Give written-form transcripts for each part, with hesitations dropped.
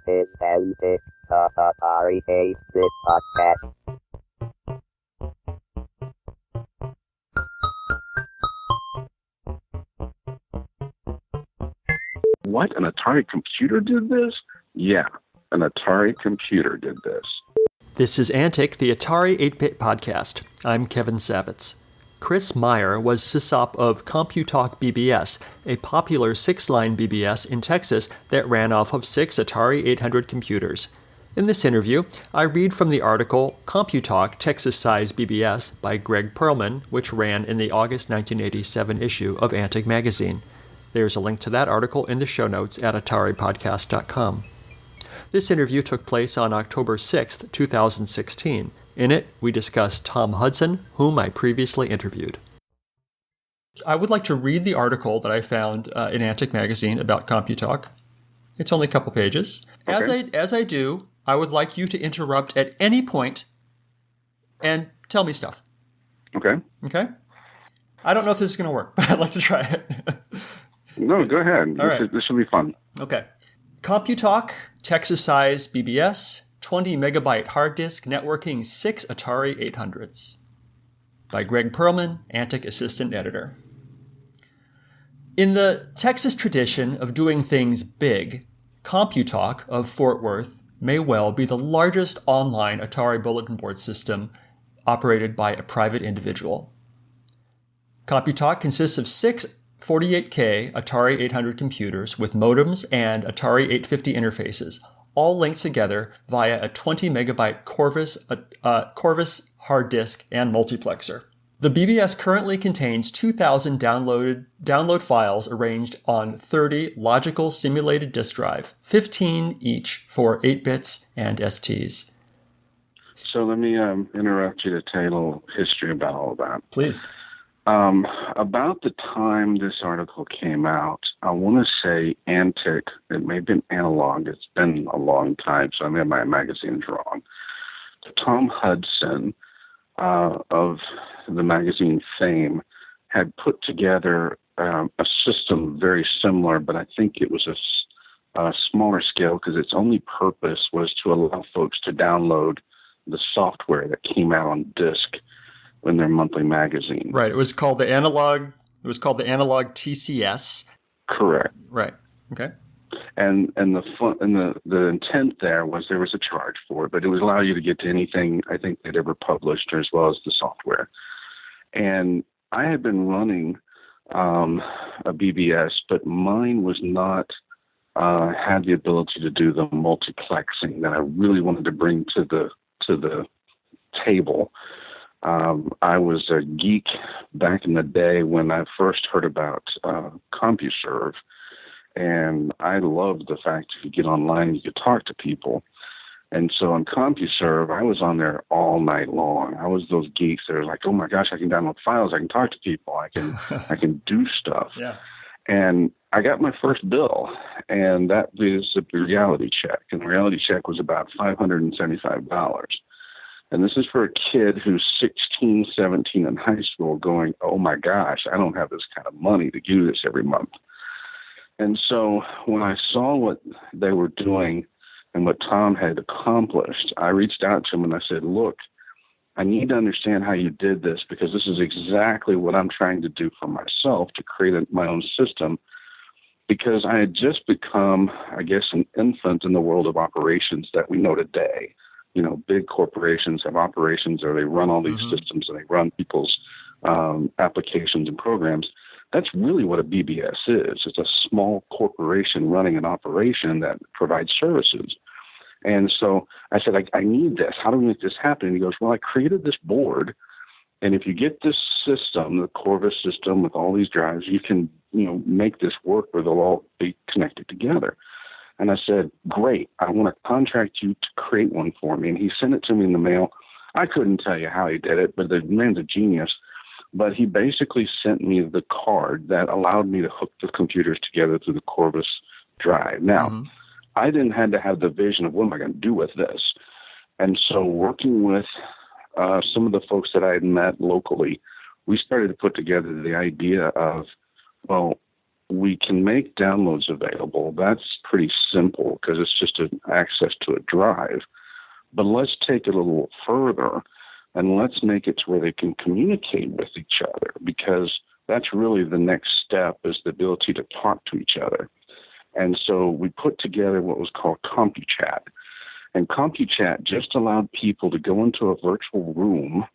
is Antic, the Atari BBS podcast. What? An Atari computer did this? Yeah, an Atari computer did this. This is Antic, the Atari 8-Bit podcast. I'm Kevin Savitz. Kris Meier was sysop of CompuTalk BBS, a popular 6-line BBS in Texas that ran off of 6 Atari 800 computers. In this interview, I read from the article CompuTalk Texas Size BBS by Gregg Pearlman, which ran in the August 1987 issue of Antic magazine. There's a link to that article in the show notes at ataripodcast.com. This interview took place on October 6, 2016. In it, we discussed Tom Hudson, whom I previously interviewed. I would like to read the article that I found in Antic magazine about CompuTalk. It's only a couple pages. Okay. As I do, I would like you to interrupt at any point and tell me stuff. Okay. Okay? I don't know if this is going to work, but I'd like to try it. No, go ahead. All right. This will be fun. Okay. CompuTalk, Texas Size BBS, 20 megabyte hard disk, networking 6 Atari 800s. By Gregg Pearlman, Antic Assistant Editor. In the Texas tradition of doing things big, CompuTalk of Fort Worth may well be the largest online Atari bulletin board system operated by a private individual. CompuTalk consists of 6 48K Atari 800 computers with modems and Atari 850 interfaces, all linked together via a 20 megabyte Corvus hard disk and multiplexer. The BBS currently contains 2,000 download files arranged on 30 logical simulated disk drive, 15 each for 8 bits and STs. So let me interrupt you to tell you a little history about all of that. Please. About the time this article came out, I want to say Antic, it may have been Analog, it's been a long time, so I may have my magazines wrong. Tom Hudson of the magazine fame had put together a system very similar, but I think it was a smaller scale because its only purpose was to allow folks to download the software that came out on disk in their monthly magazine. Right. It was called the Analog TCS. Correct. Right. Okay. And the intent there was a charge for it, but it would allow you to get to anything I think they'd ever published, as well as the software. And I had been running a BBS, but mine was not had the ability to do the multiplexing that I really wanted to bring to the table. I was a geek back in the day when I first heard about CompuServe, and I loved the fact if you get online, you could talk to people. And so on CompuServe, I was on there all night long. I was those geeks that are like, oh my gosh, I can download files, I can talk to people, I can do stuff. Yeah. And I got my first bill, and that was a reality check. And the reality check was about $575. And this is for a kid who's 16, 17 in high school going, oh my gosh, I don't have this kind of money to do this every month. And so when I saw what they were doing and what Tom had accomplished, I reached out to him and I said, look, I need to understand how you did this because this is exactly what I'm trying to do for myself to create my own system, because I had just become, I guess, an infant in the world of operations that we know today. You know, big corporations have operations, or they run all these systems and they run people's applications and programs. That's really what a BBS is. It's a small corporation running an operation that provides services. And so I said, I need this. How do we make this happen? And he goes, well, I created this board, and if you get this system, the Corvus system with all these drives, you can, make this work where they'll all be connected together. And I said, great, I want to contract you to create one for me. And he sent it to me in the mail. I couldn't tell you how he did it, but the man's a genius. But he basically sent me the card that allowed me to hook the computers together through the Corvus drive. Now, I didn't have to have the vision of what am I going to do with this. And so working with some of the folks that I had met locally, we started to put together the idea of, well, we can make downloads available. That's pretty simple because it's just an access to a drive. But let's take it a little further and let's make it to where they can communicate with each other, because that's really the next step, is the ability to talk to each other. And so we put together what was called CompuChat. And CompuChat just allowed people to go into a virtual room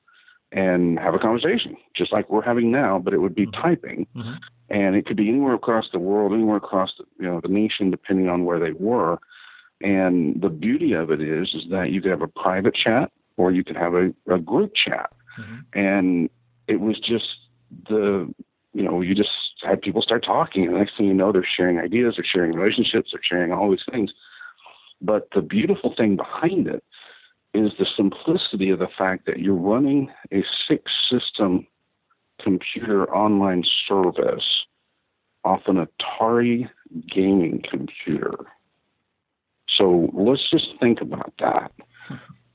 and have a conversation, just like we're having now, but it would be typing. Mm-hmm. And it could be anywhere across the world, anywhere across the nation, depending on where they were. And the beauty of it is that you could have a private chat or you could have a group chat. Mm-hmm. And it was just you just had people start talking, and the next thing you know, they're sharing ideas, they're sharing relationships, they're sharing all these things. But the beautiful thing behind it is the simplicity of the fact that you're running a 6-system computer online service off an Atari gaming computer. So let's just think about that.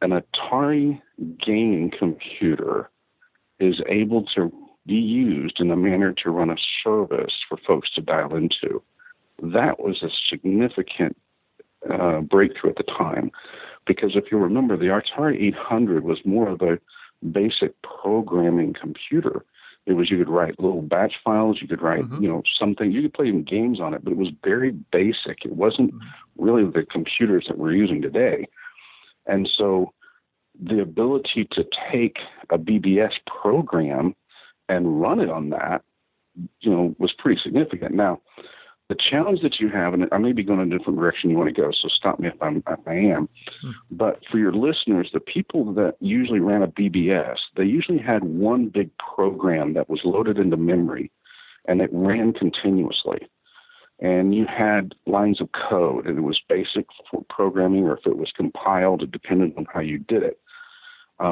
An Atari gaming computer is able to be used in a manner to run a service for folks to dial into. That was a significant breakthrough at the time, because if you remember, the Atari 800 was more of a basic programming computer. It was, you could write little batch files, you could write, something, you could play even games on it, but it was very basic. It wasn't really the computers that we're using today. And so the ability to take a BBS program and run it on that, was pretty significant. Now, the challenge that you have, and I may be going in a different direction you want to go, so stop me if I am. But for your listeners, the people that usually ran a BBS, they usually had one big program that was loaded into memory, and it ran continuously. And you had lines of code, and it was basic for programming, or if it was compiled, it depended on how you did it.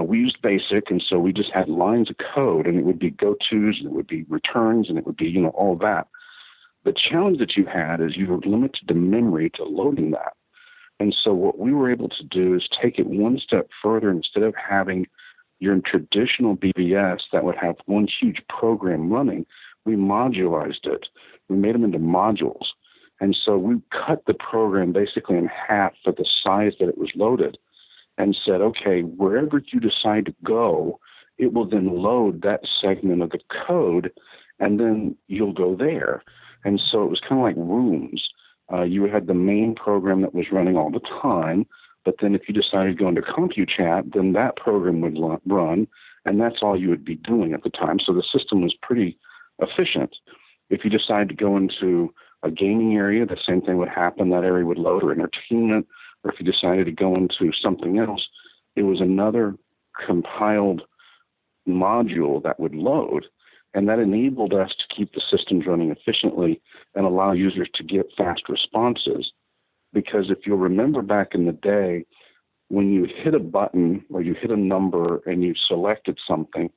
We used BASIC, and so we just had lines of code, and it would be go-tos, and it would be returns, and it would be, all that. The challenge that you had is you were limited to memory to loading that. And so what we were able to do is take it one step further. Instead of having your traditional BBS that would have one huge program running, we modularized it. We made them into modules. And so we cut the program basically in half for the size that it was loaded, and said, okay, wherever you decide to go, it will then load that segment of the code, and then you'll go there. And so it was kind of like rooms. You had the main program that was running all the time, but then if you decided to go into CompuChat, then that program would run, and that's all you would be doing at the time. So the system was pretty efficient. If you decided to go into a gaming area, the same thing would happen. That area would load, or entertainment. Or if you decided to go into something else, it was another compiled module that would load. And that enabled us to keep the systems running efficiently and allow users to get fast responses. Because if you'll remember back in the day, when you hit a button or you hit a number and you selected something,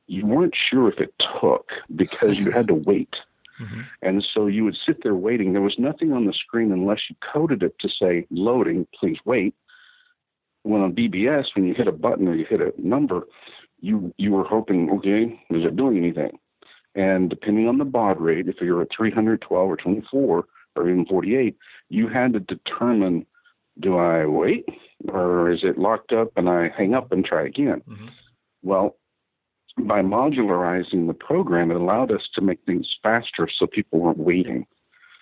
you weren't sure if it took because you had to wait. Mm-hmm. And so you would sit there waiting. There was nothing on the screen unless you coded it to say, loading, please wait. When on BBS, when you hit a button or you hit a number, you were hoping, okay, is it doing anything? And depending on the baud rate, if you're at 312 or 24 or even 48, you had to determine, do I wait or is it locked up and I hang up and try again? Mm-hmm. Well, by modularizing the program, it allowed us to make things faster so people weren't waiting.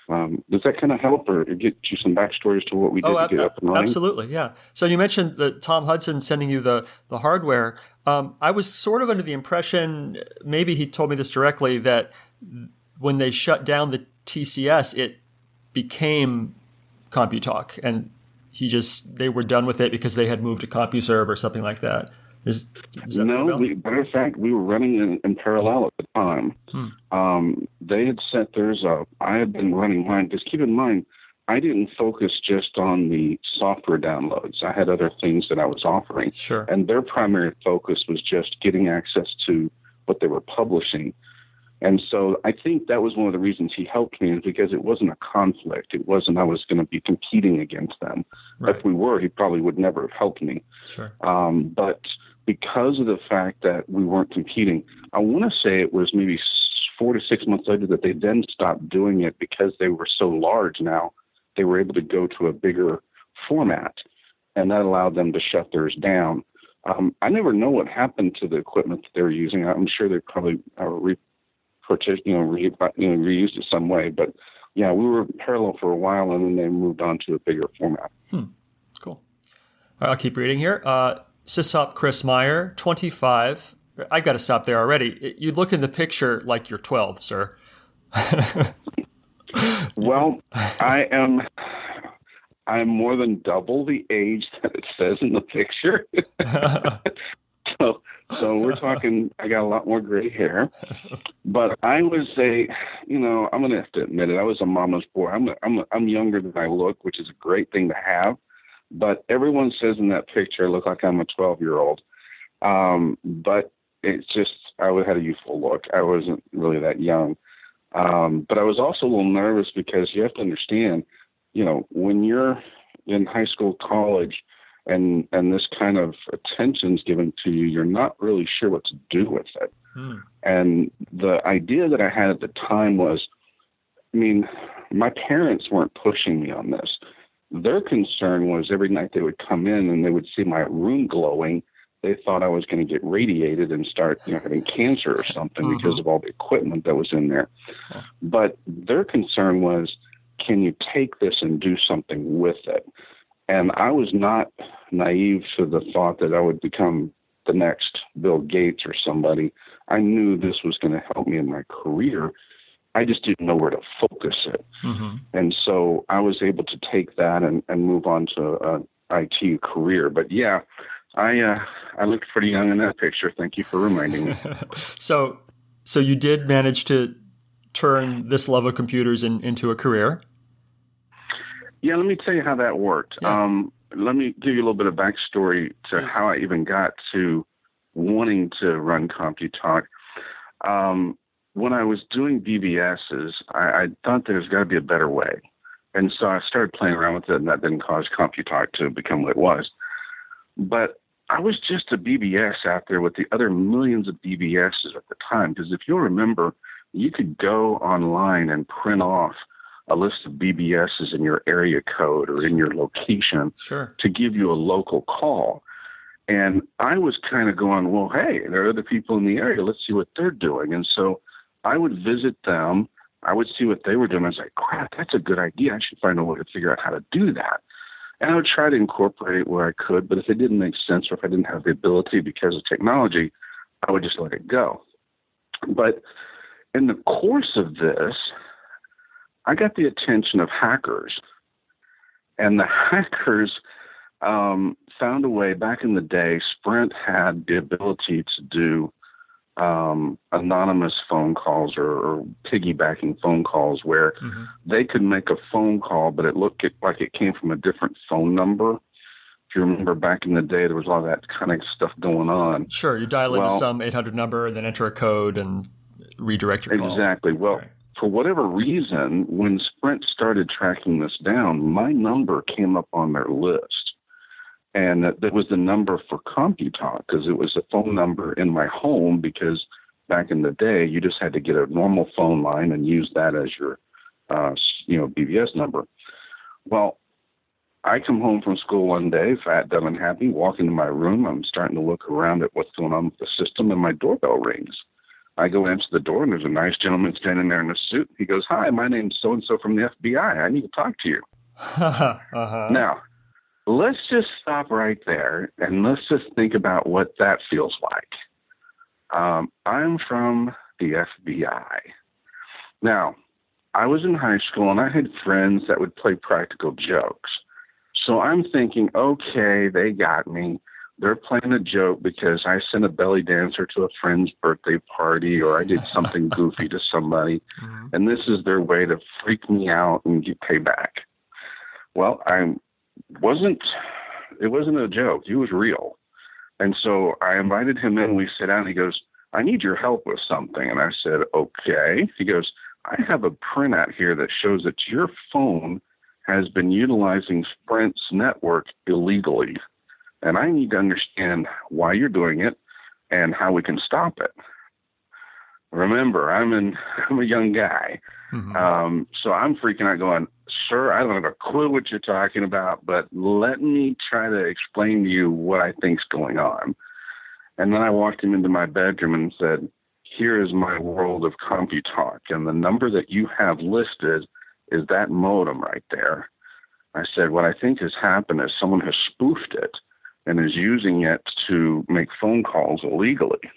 Does that kind of help or get you some backstory as to what we did to get up and running? Absolutely, yeah. So you mentioned that Tom Hudson sending you the hardware. I was sort of under the impression, maybe he told me this directly, that when they shut down the TCS, it became CompuTalk, and they were done with it because they had moved to CompuServe or something like that. Is that matter of fact, we were running in parallel at the time. They had set theirs up. I had been running mine. Just keep in mind, I didn't focus just on the software downloads. I had other things that I was offering. Sure. And their primary focus was just getting access to what they were publishing. And so I think that was one of the reasons he helped me, is because it wasn't a conflict. It wasn't I was going to be competing against them. Right. If we were, he probably would never have helped me. Sure. But because of the fact that we weren't competing, I want to say it was maybe 4 to 6 months later that they then stopped doing it because they were so large now. They were able to go to a bigger format, and that allowed them to shut theirs down. I never know what happened to the equipment that they were using. I'm sure they probably reused it some way. But yeah, we were parallel for a while, and then they moved on to a bigger format. Cool. All right, I'll keep reading here. Sysop Kris Meier, 25. I've got to stop there already. You look in the picture like you're 12, sir. Well, I'm more than double the age that it says in the picture. So we're talking, I got a lot more gray hair, but I was I'm going to have to admit it. I was a mama's boy. I'm younger than I look, which is a great thing to have. But everyone says in that picture, I look like I'm a 12-year-old. But it's just, I had a youthful look. I wasn't really that young. But I was also a little nervous because you have to understand, when you're in high school, college, and this kind of attention's given to you, you're not really sure what to do with it. And the idea that I had at the time was, my parents weren't pushing me on this. Their concern was every night they would come in and they would see my room glowing. They thought I was going to get radiated and start, having cancer or something because of all the equipment that was in there. But their concern was, can you take this and do something with it? And I was not naive to the thought that I would become the next Bill Gates or somebody. I knew this was going to help me in my career. I just didn't know where to focus it. And so I was able to take that and move on to an IT career. But yeah, I looked pretty young in that picture. Thank you for reminding me. So you did manage to turn this love of computers into a career? Yeah, let me tell you how that worked. Yeah. Let me give you a little bit of backstory to Please. how I even got to wanting to run CompuTalk. When I was doing BBSs, I thought there's got to be a better way. And so I started playing around with it, and that didn't cause CompuTalk to become what it was. But I was just a BBS out there with the other millions of BBSs at the time, because if you'll remember, you could go online and print off a list of BBSs in your area code or in your location to give you a local call. And I was kind of going, well, hey, there are other people in the area. Let's see what they're doing. And so I would visit them. I would see what they were doing. I was like, crap, that's a good idea. I should find a way to figure out how to do that. And I would try to incorporate it where I could. But if it didn't make sense or if I didn't have the ability because of technology, I would just let it go. But in the course of this, I got the attention of hackers. And the hackers found a way. Back in the day, Sprint had the ability to do anonymous phone calls or piggybacking phone calls where they could make a phone call, but it looked like it came from a different phone number. If you remember back in the day, there was a lot of that kind of stuff going on. Sure, you dial into some 800 number and then enter a code and redirect your call. Exactly. Well, for whatever reason, when Sprint started tracking this down, my number came up on their list. And that was the number for CompuTalk because it was a phone number in my home because back in the day, you just had to get a normal phone line and use that as your, BBS number. Well, I come home from school one day, fat, dumb, and happy, walk into my room. I'm starting to look around at what's going on with the system, and my doorbell rings. I go answer the door, and there's a nice gentleman standing there in a suit. He goes, "Hi, my name's so-and-so from the FBI. I need to talk to you." Now, let's just stop right there, and let's just think about what that feels like. I'm from the FBI. Now, I was in high school, and I had friends that would play practical jokes. So I'm thinking, okay, they got me. They're playing a joke because I sent a belly dancer to a friend's birthday party or I did something goofy to somebody, and this is their way to freak me out and get payback. Well, it wasn't a joke. He was real. And so I invited him in. We sit down. He goes, "I need your help with something." And I said, "Okay." He goes, "I have a printout here that shows that your phone has been utilizing Sprint's network illegally. And I need to understand why you're doing it and how we can stop it." remember, I'm a young guy. So I'm freaking out going, sir, I don't have a clue what you're talking about, but let me try to explain to you what I think's going on. And then I walked him into my bedroom and said, here is my world of CompuTalk, and the number that you have listed is that modem right there. I said, what I think has happened is someone has spoofed it and is using it to make phone calls illegally.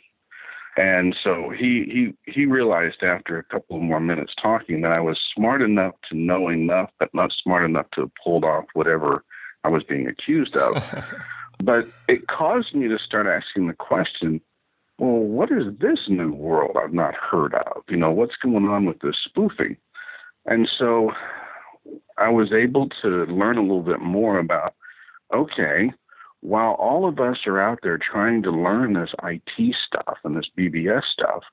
And so he realized after a couple of more minutes talking that I was smart enough to know enough, but not smart enough to have pulled off whatever I was being accused of. But it caused me to start asking the question, well, what is this new world I've not heard of? What's going on with this spoofing? And so I was able to learn a little bit more about, okay, while all of us are out there trying to learn this IT stuff and this BBS stuff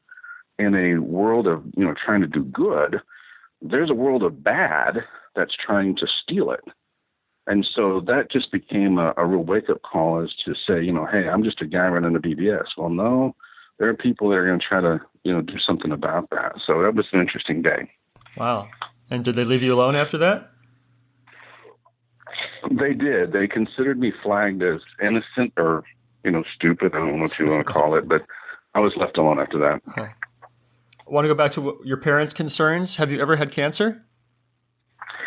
in a world of, trying to do good, there's a world of bad that's trying to steal it. And so that just became a real wake-up call as to say, hey, I'm just a guy running a BBS. Well, no, there are people that are going to try to, do something about that. So that was an interesting day. Wow. And did they leave you alone after that? They did. They considered me flagged as innocent or, stupid. I don't know what you want to call it, but I was left alone after that. Okay. I want to go back to your parents' concerns. Have you ever had cancer?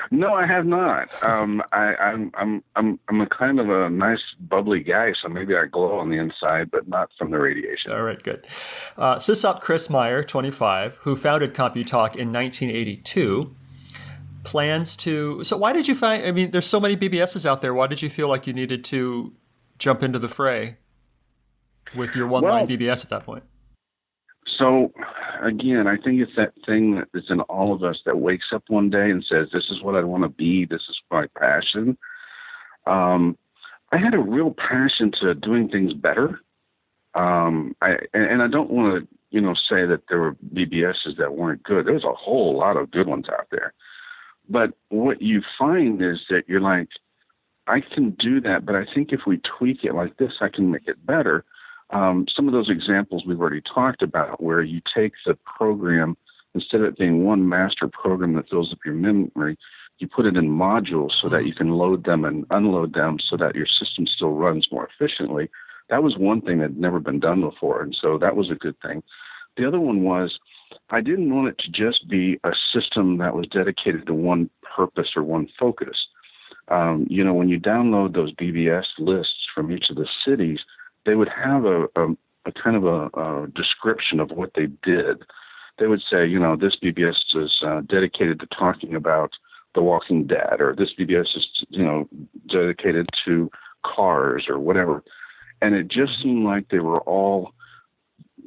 No, I have not. I'm a kind of a nice, bubbly guy, so maybe I glow on the inside, but not from the radiation. All right, good. Sysop Kris Meier, 25, who founded CompuTalk in 1982, plans to. So, why did you find? I mean, there's so many BBSs out there. Why did you feel like you needed to jump into the fray with your one-line BBS at that point? So, again, I think it's that thing that is in all of us that wakes up one day and says, this is what I want to be. This is my passion. I had a real passion to doing things better. I don't want to, say that there were BBSs that weren't good. There's a whole lot of good ones out there. But what you find is that you're like, I can do that, but I think if we tweak it like this, I can make it better. Some of those examples we've already talked about, where you take the program, instead of it being one master program that fills up your memory, you put it in modules so that you can load them and unload them so that your system still runs more efficiently. That was one thing that had never been done before, and so that was a good thing. The other one was I didn't want it to just be a system that was dedicated to one purpose or one focus. When you download those BBS lists from each of the cities, they would have a kind of a description of what they did. They would say, this BBS is dedicated to talking about The Walking Dead, or this BBS is, dedicated to cars or whatever. And it just seemed like they were all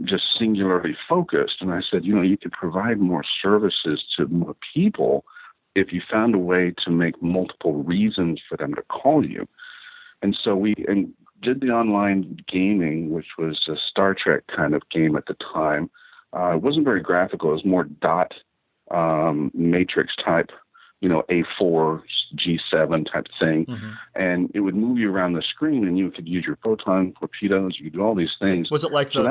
just singularly focused. And I said, you could provide more services to more people if you found a way to make multiple reasons for them to call you. And so we did the online gaming, which was a Star Trek kind of game at the time. It wasn't very graphical. It was more dot matrix type, A4, G7 type thing. Mm-hmm. And it would move you around the screen, and you could use your photon torpedoes. You could do all these things. Was it like the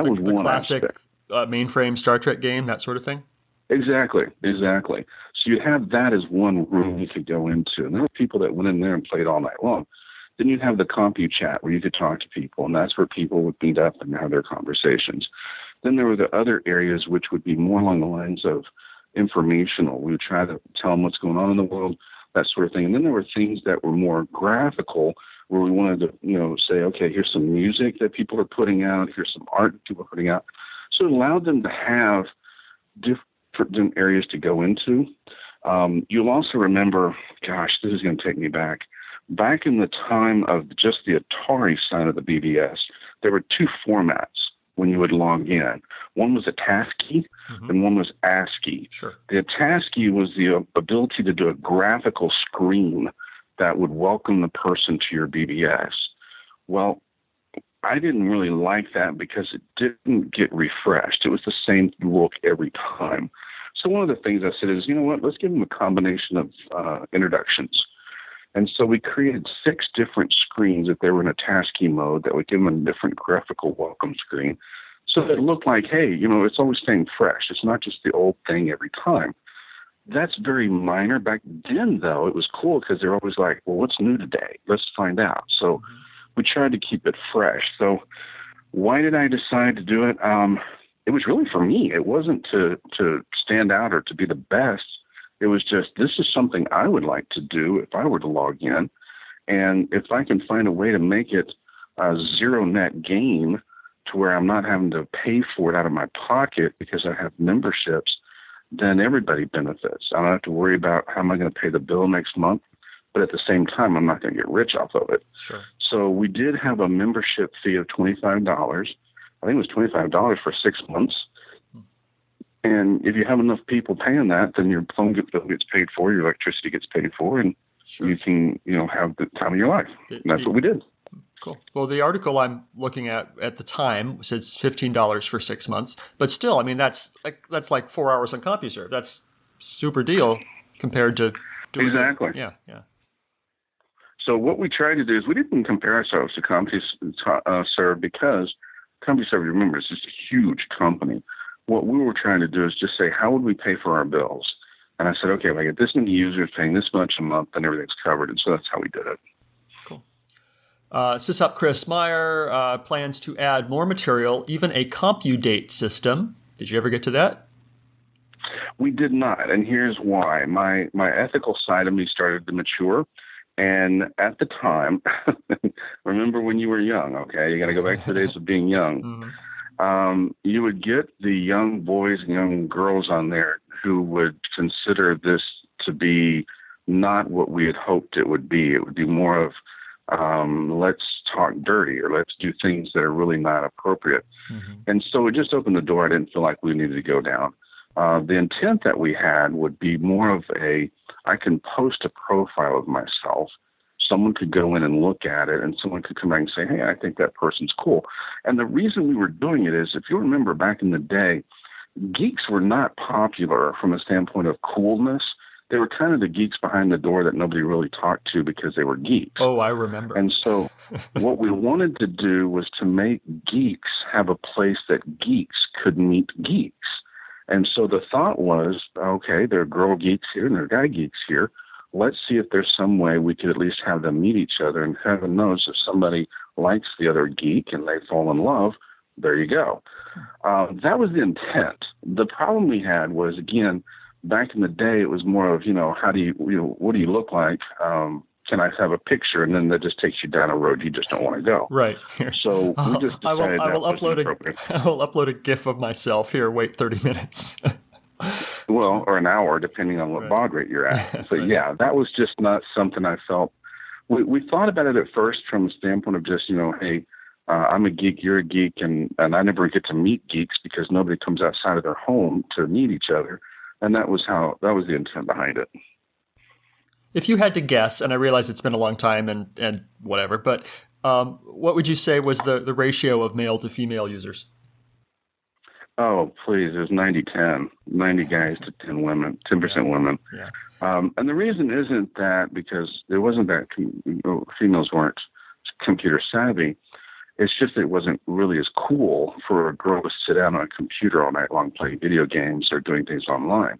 classic mainframe Star Trek game, that sort of thing? Exactly. So you'd have that as one room you could go into. And there were people that went in there and played all night long. Then you'd have the CompuChat where you could talk to people, and that's where people would meet up and have their conversations. Then there were the other areas which would be more along the lines of informational. We would try to tell them what's going on in the world, that sort of thing. And then there were things that were more graphical, where we wanted to, say, okay, here's some music that people are putting out, here's some art that people are putting out. So it allowed them to have different areas to go into. You'll also remember, gosh, this is going to take me back. Back in the time of just the Atari side of the BBS, there were two formats when you would log in. One was a task key, and one was ASCII. Sure. The task key was the ability to do a graphical screen that would welcome the person to your BBS. Well, I didn't really like that because it didn't get refreshed. It was the same look every time. So one of the things I said is, let's give them a combination of introductions. And so we created 6 different screens if they were in a task key mode that would give them a different graphical welcome screen. So it looked like, hey, it's always staying fresh. It's not just the old thing every time. That's very minor. Back then, though, it was cool because they're always like, well, what's new today? Let's find out. So we tried to keep it fresh. So why did I decide to do it? It was really for me. It wasn't to stand out or to be the best. It was just, this is something I would like to do if I were to log in. And if I can find a way to make it a zero net gain to where I'm not having to pay for it out of my pocket because I have memberships, then everybody benefits. I don't have to worry about how am I going to pay the bill next month, but at the same time, I'm not going to get rich off of it. Sure. So we did have a membership fee of $25. I think it was $25 for 6 months. And if you have enough people paying that, then your phone bill gets paid for, your electricity gets paid for, and you can, have the time of your life. And that's what we did. Cool. Well, the article I'm looking at the time says $15 for 6 months, but still, I mean, that's like 4 hours on CompuServe. That's super deal compared to doing exactly. Yeah. So what we tried to do is we didn't compare ourselves to CompuServe because CompuServe, remember, is just a huge company. What we were trying to do is just say, how would we pay for our bills? And I said, okay, if I get this many users paying this much a month, then everything's covered. And so that's how we did it. Sysop Kris Meier plans to add more material, even a CompuDate system. Did you ever get to that? We did not, and here's why. My ethical side of me started to mature, and at the time, remember when you were young, okay? You got to go back to the days of being young. You would get the young boys and young girls on there who would consider this to be not what we had hoped it would be. It would be more of, let's talk dirty or let's do things that are really not appropriate. And so it just opened the door. I didn't feel like we needed to go down. The intent that we had would be more of I can post a profile of myself. Someone could go in and look at it and someone could come back and say, hey, I think that person's cool. And the reason we were doing it is, if you remember back in the day, geeks were not popular from a standpoint of coolness. They were kind of the geeks behind the door that nobody really talked to because they were geeks. Oh, I remember. And so what we wanted to do was to make geeks have a place that geeks could meet geeks. And so the thought was, okay, there are girl geeks here and there are guy geeks here. Let's see if there's some way we could at least have them meet each other. And heaven knows if somebody likes the other geek and they fall in love, there you go. That was the intent. The problem we had was, again, back in the day, it was more of, how do what do you look like? Can I have a picture? And then that just takes you down a road you just don't want to go. Right. So we just decided I will upload a GIF of myself here. Wait 30 minutes. Well, or an hour, depending on what baud rate you're at. So yeah, that was just not something I felt. We thought about it at first from the standpoint of just, hey, I'm a geek, you're a geek, and I never get to meet geeks because nobody comes outside of their home to meet each other. And that was the intent behind it. If you had to guess, and I realize it's been a long time and whatever, but what would you say was the ratio of male to female users? Oh, please, it was 90-10, 90 guys to 10 women, 10% women. Yeah. And the reason isn't that because there wasn't that females weren't computer savvy. It's just that it wasn't really as cool for a girl to sit down on a computer all night long playing video games or doing things online.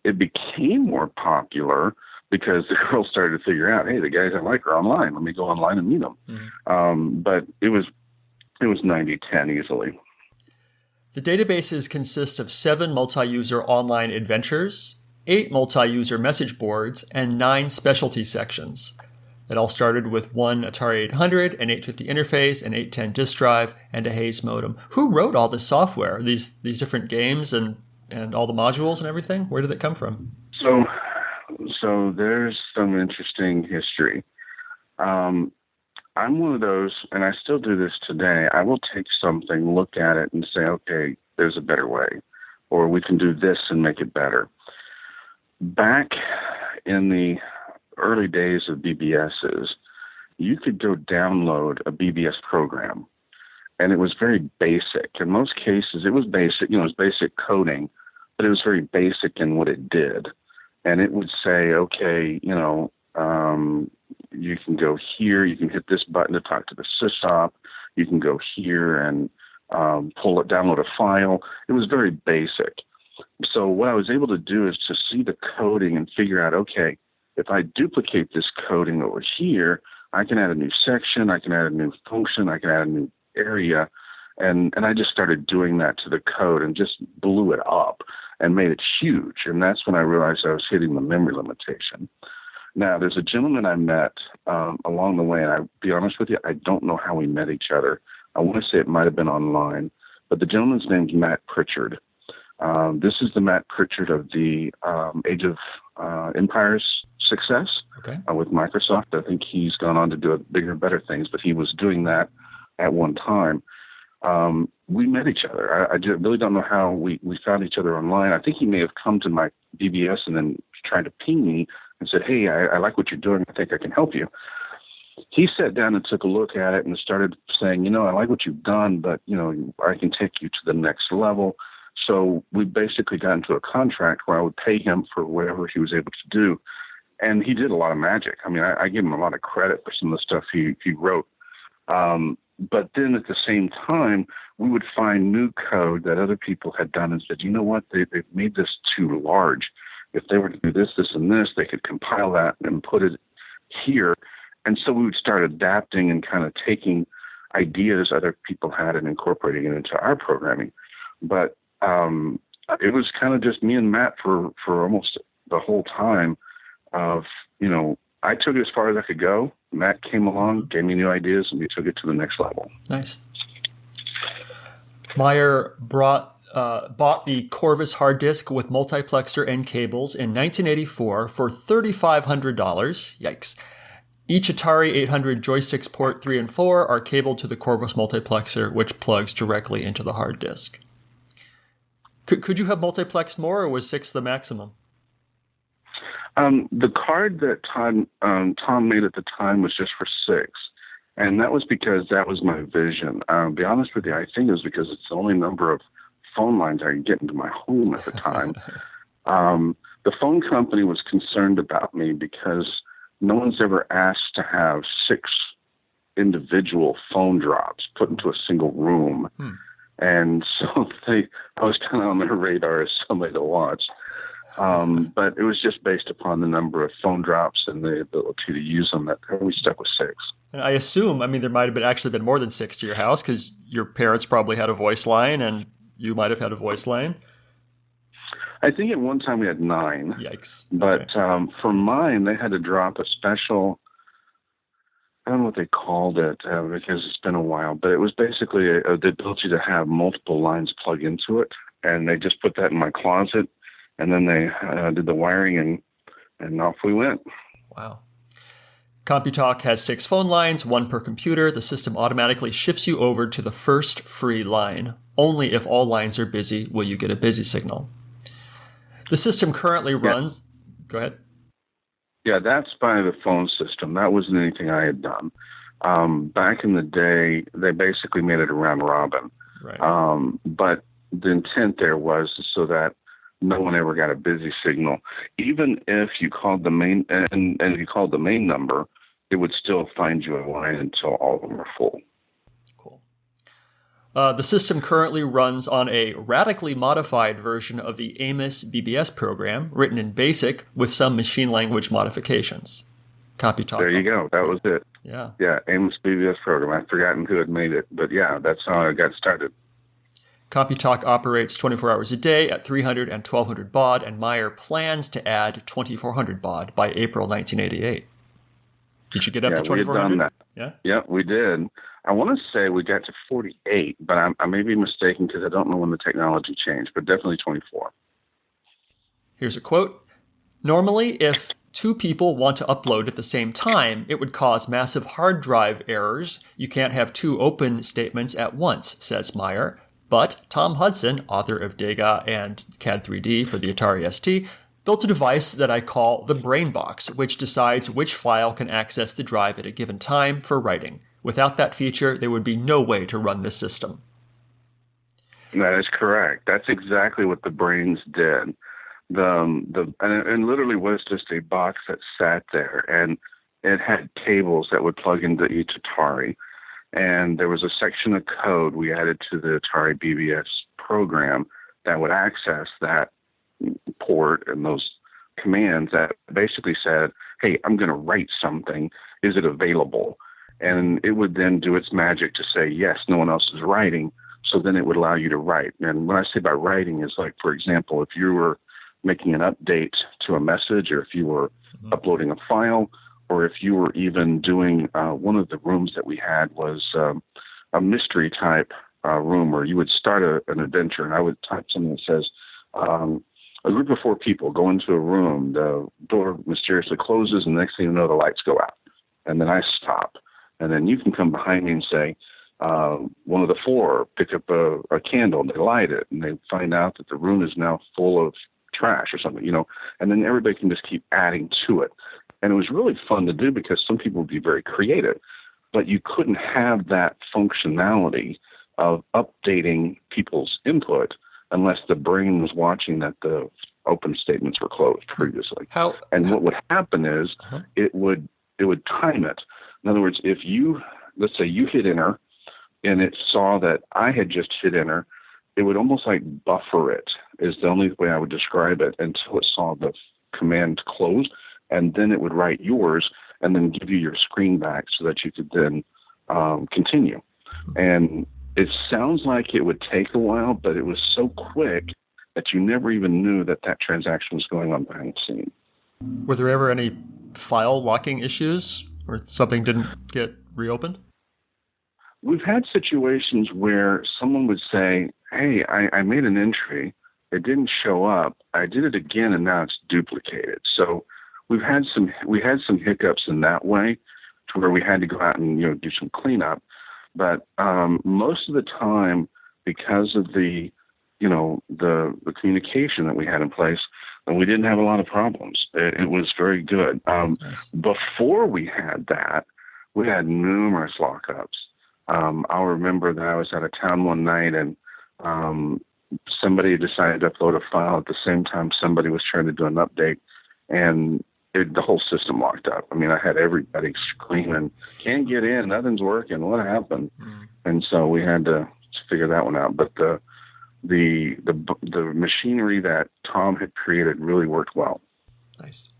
It became more popular because the girls started to figure out, hey, the guys I like are online. Let me go online and meet them. But it was 90-10 easily. The databases consist of 7 multi-user online adventures, 8 multi-user message boards, and 9 specialty sections. It all started with one Atari 800, an 850 interface, an 810 disk drive, and a Hayes modem. Who wrote all this software, these different games and all the modules and everything? Where did it come from? So there's some interesting history. I'm one of those, and I still do this today. I will take something, look at it, and say, okay, there's a better way, or we can do this and make it better. Back in the early days of BBSs, you could go download a BBS program, and it was very basic. In most cases, it was basic, it was basic coding, but it was very basic in what it did. And it would say, okay, you can go here, you can hit this button to talk to the sysop, you can go here and download a file. It was very basic. So what I was able to do is to see the coding and figure out, okay, if I duplicate this coding over here, I can add a new section, I can add a new function, I can add a new area. And I just started doing that to the code and just blew it up and made it huge. And that's when I realized I was hitting the memory limitation. Now, there's a gentleman I met along the way, and I'll be honest with you, I don't know how we met each other. I want to say it might have been online, but the gentleman's name's Matt Pritchard. This is the Matt Pritchard of the Age of Empires success with Microsoft. I think he's gone on to do bigger and better things, but he was doing that at one time. We met each other. I really don't know how we found each other online. I think he may have come to my BBS and then tried to ping me and said, hey, I like what you're doing. I think I can help you. He sat down and took a look at it and started saying, I like what you've done, but, I can take you to the next level. So we basically got into a contract where I would pay him for whatever he was able to do. And he did a lot of magic. I mean, I give him a lot of credit for some of the stuff he wrote. But then at the same time, we would find new code that other people had done and said, you know what, they've made this too large. If they were to do this, this, and this, they could compile that and put it here. And so we would start adapting and kind of taking ideas other people had and incorporating it into our programming. But it was kind of just me and Matt for almost the whole time of, I took it as far as I could go. Matt came along, gave me new ideas, and we took it to the next level. Nice. Meier bought the Corvus hard disk with multiplexer and cables in 1984 for $3,500. Yikes. Each Atari 800 joysticks port 3 and 4 are cabled to the Corvus multiplexer, which plugs directly into the hard disk. Could you have multiplexed more, or was 6 the maximum? The card that Tom made at the time was just for 6. And that was because that was my vision. To be honest with you, I think it was because it's the only number of phone lines I could get into my home at the time. The phone company was concerned about me because no one's ever asked to have 6 individual phone drops put into a single room. And so I was kind of on their radar as somebody to watch. But it was just based upon the number of phone drops and the ability to use them that we stuck with 6. And I assume, there might have actually been more than 6 to your house because your parents probably had a voice line and you might have had a voice line. I think at one time we had 9. Yikes. But for mine, they had to drop a special, I don't know what they called it because it's been a while, but it was basically the ability to have multiple lines plug into it. And they just put that in my closet. And then they did the wiring, and off we went. Wow. CompuTalk has 6 phone lines, 1 per computer. The system automatically shifts you over to the first free line. Only if all lines are busy will you get a busy signal. The system currently runs... Go ahead. Yeah, that's by the phone system. That wasn't anything I had done. Back in the day, they basically made it a round robin. Right. But the intent there was so that no one ever got a busy signal. Even if you called the main and you called the main number, it would still find you a line until all of them were full. Cool. The system currently runs on a radically modified version of the Amos BBS program, written in BASIC with some machine language modifications. CompuTalk. There you go. That was it. Yeah. Yeah, Amos BBS program. I've forgotten who had made it, but yeah, that's how I got started. CompuTalk operates 24 hours a day at 300 and 1200 baud, and Meier plans to add 2400 baud by April 1988. Did you get up to 2400? We had done that. Yeah? Yeah, we did. I want to say we got to 48, but I may be mistaken because I don't know when the technology changed, but definitely 24. Here's a quote. Normally, if 2 people want to upload at the same time, it would cause massive hard drive errors. You can't have 2 open statements at once, says Meier. But Tom Hudson, author of Dega and CAD 3D for the Atari ST, built a device that I call the Brain Box, which decides which file can access the drive at a given time for writing. Without that feature, there would be no way to run this system. That is correct. That's exactly what the brains did. And literally was just a box that sat there, and it had cables that would plug into each Atari. And there was a section of code we added to the Atari BBS program that would access that port and those commands that basically said, hey, I'm going to write something. Is it available? And it would then do its magic to say, yes, no one else is writing. So then it would allow you to write. And what I say by writing is like, for example, if you were making an update to a message, or if you were uploading a file, or if you were even doing one of the rooms that we had was a mystery type room where you would start an adventure, and I would type something that says, a group of 4 people go into a room, the door mysteriously closes, and the next thing you know, the lights go out. And then I stop. And then you can come behind me and say, one of the 4 pick up a candle, and they light it, and they find out that the room is now full of trash or something, and then everybody can just keep adding to it. And it was really fun to do because some people would be very creative, but you couldn't have that functionality of updating people's input unless the brain was watching that the open statements were closed previously. And what would happen is it would time it. In other words, if let's say you hit enter and it saw that I had just hit enter, it would almost like buffer it, is the only way I would describe it, until it saw the command close, and then it would write yours and then give you your screen back so that you could then continue. And it sounds like it would take a while, but it was so quick that you never even knew that transaction was going on behind the scene. Were there ever any file locking issues or something didn't get reopened? We've had situations where someone would say, hey, I made an entry. It didn't show up. I did it again, and now it's duplicated. So we had some hiccups in that way, to where we had to go out and do some cleanup. But most of the time, because of the communication that we had in place, we didn't have a lot of problems. It was very good. Nice. Before we had that, we had numerous lockups. I'll remember that I was out of town one night, and somebody decided to upload a file at the same time somebody was trying to do an update, and the whole system locked up. I mean, I had everybody screaming, can't get in, nothing's working, what happened? And so we had to figure that one out. But the machinery that Tom had created really worked well. Nice.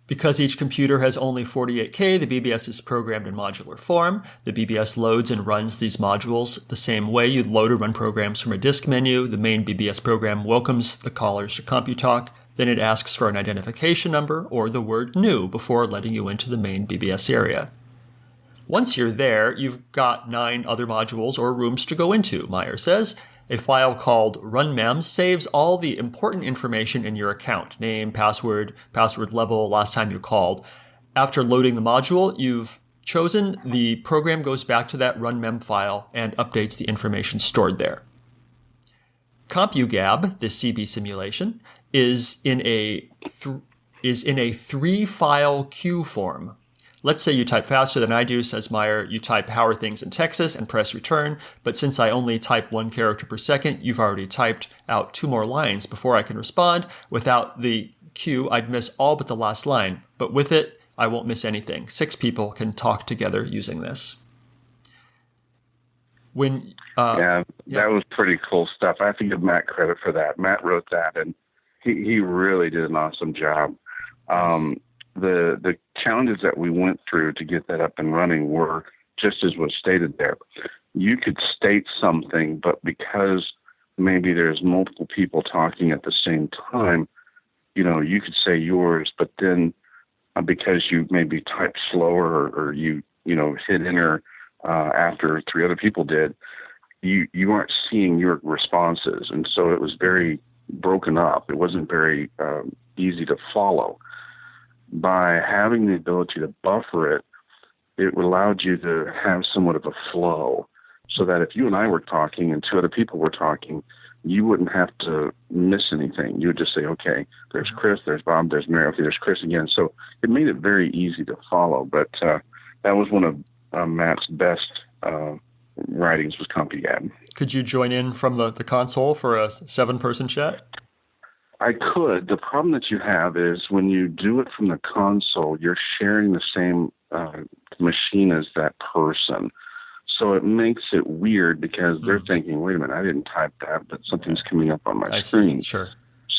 Because each computer has only 48K, the BBS is programmed in modular form. The BBS loads and runs these modules the same way you'd load or run programs from a disk menu. The main BBS program welcomes the callers to CompuTalk. Then it asks for an identification number or the word new before letting you into the main BBS area. Once you're there, you've got 9 other modules or rooms to go into, Meier says. A file called runmem saves all the important information in your account: name, password level, last time you called. After loading the module you've chosen, the program goes back to that runmem file and updates the information stored there. CompuGab, this CB simulation, is in a 3-file queue form. Let's say you type faster than I do, says Meier. You type "how are things in Texas" and press return. But since I only type 1 character per second, you've already typed out 2 more lines before I can respond. Without the queue, I'd miss all but the last line. But with it, I won't miss anything. 6 people can talk together using this. That was pretty cool stuff. I have to give Matt credit for that. Matt wrote that, and he really did an awesome job. Nice. The challenges that we went through to get that up and running were just as was stated there. You could state something, but because maybe there's multiple people talking at the same time, you could say yours, but then because you maybe typed slower or you hit enter after 3 other people did, you aren't seeing your responses. And so it was very broken up. It wasn't very easy to follow. By having the ability to buffer it, it allowed you to have somewhat of a flow, so that if you and I were talking and 2 other people were talking, you wouldn't have to miss anything. You would just say, okay, there's Chris, there's Bob, there's Mary, okay, there's Chris again. So it made it very easy to follow. But that was one of Matt's best writings, was CompuGab. Could you join in from the console for a 7-person chat? I could. The problem that you have is when you do it from the console, you're sharing the same machine as that person. So it makes it weird because they're thinking, wait a minute, I didn't type that, but something's coming up on my screen. Sure.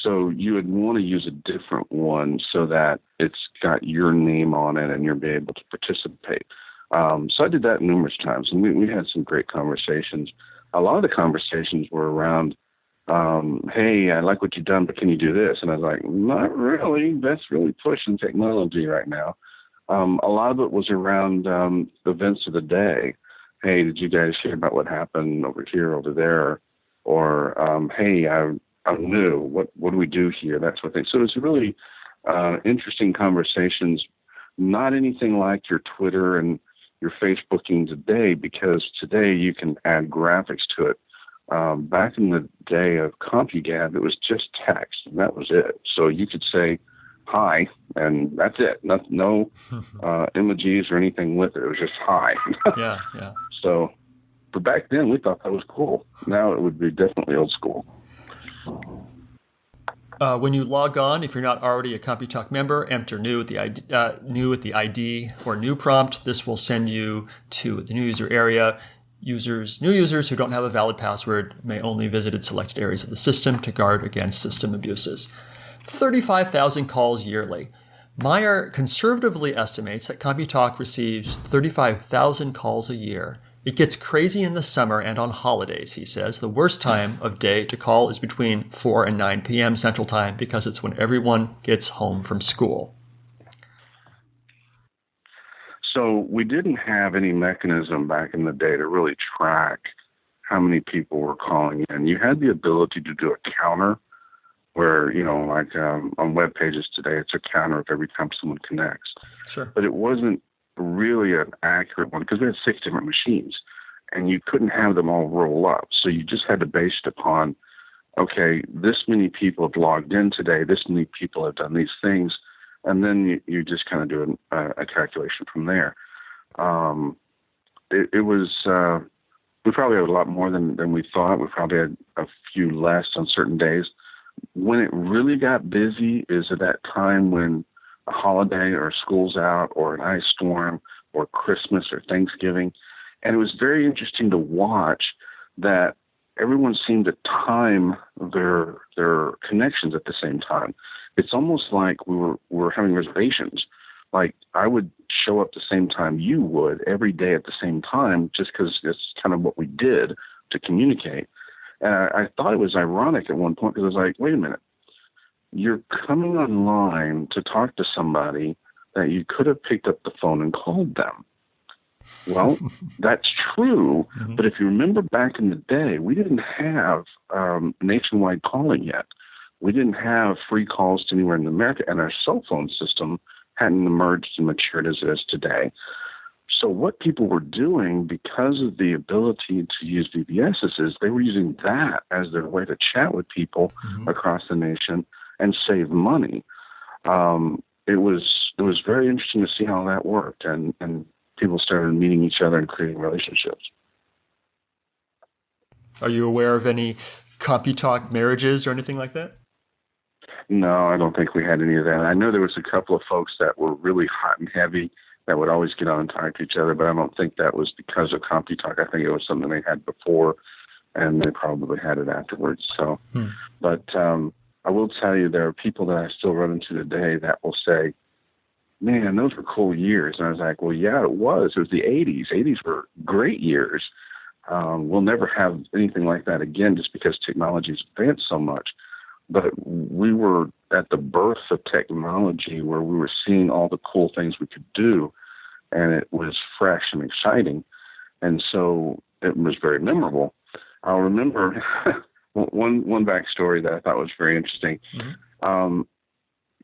So you would want to use a different one so that it's got your name on it and you'll be able to participate. So I did that numerous times, and we had some great conversations. A lot of the conversations were around, hey, I like what you've done, but can you do this? And I was like, not really. That's really pushing technology right now. A lot of it was around the events of the day. Hey, did you guys hear about what happened over here, over there? Or, hey, I'm new. What do we do here? That sort of thing. So it's really interesting conversations, not anything like your Twitter and your Facebooking today, because today you can add graphics to it. Back in the day of CompuGab, it was just text, and that was it. So you could say hi, and that's it. No emojis or anything with it. It was just hi. Yeah. So, but back then we thought that was cool. Now it would be definitely old school. When you log on, if you're not already a CompuTalk member, enter new with the ID or new prompt. This will send you to the new user area. New users who don't have a valid password may only visit selected areas of the system to guard against system abuses. 35,000 calls yearly. Meier conservatively estimates that CompuTalk receives 35,000 calls a year. It gets crazy in the summer and on holidays, he says. The worst time of day to call is between 4 and 9 p.m. Central Time because it's when everyone gets home from school. So we didn't have any mechanism back in the day to really track how many people were calling in. You had the ability to do a counter where, like on web pages today, it's a counter of every time someone connects. Sure. But it wasn't really an accurate one because we had 6 different machines and you couldn't have them all roll up. So you just had to base it upon, okay, this many people have logged in today, this many people have done these things, and then you just kind of do a calculation from there. It was, we probably had a lot more than we thought. We probably had a few less on certain days. When it really got busy is at that time when a holiday or school's out or an ice storm or Christmas or Thanksgiving. And it was very interesting to watch that everyone seemed to time their connections at the same time. It's almost like we were having reservations. Like I would show up the same time you would every day at the same time just because it's kind of what we did to communicate. And I thought it was ironic at one point because I was like, wait a minute. You're coming online to talk to somebody that you could have picked up the phone and called them. Well, that's true. Mm-hmm. But if you remember back in the day, we didn't have nationwide calling yet. We didn't have free calls to anywhere in America, and our cell phone system hadn't emerged and matured as it is today. So what people were doing, because of the ability to use BBSs, is they were using that as their way to chat with people across the nation and save money. It was very interesting to see how that worked, and people started meeting each other and creating relationships. Are you aware of any CompuTalk marriages or anything like that? No, I don't think we had any of that. I know there was a couple of folks that were really hot and heavy that would always get on and talk to each other, but I don't think that was because of CompuTalk. I think it was something they had before, and they probably had it afterwards. So, But I will tell you, there are people that I still run into today that will say, man, those were cool years. And I was like, well, yeah, it was. It was the 80s. 80s were great years. We'll never have anything like that again just because technology's advanced so much. But we were at the birth of technology where we were seeing all the cool things we could do, and it was fresh and exciting. And so it was very memorable. I'll remember one backstory that I thought was very interesting.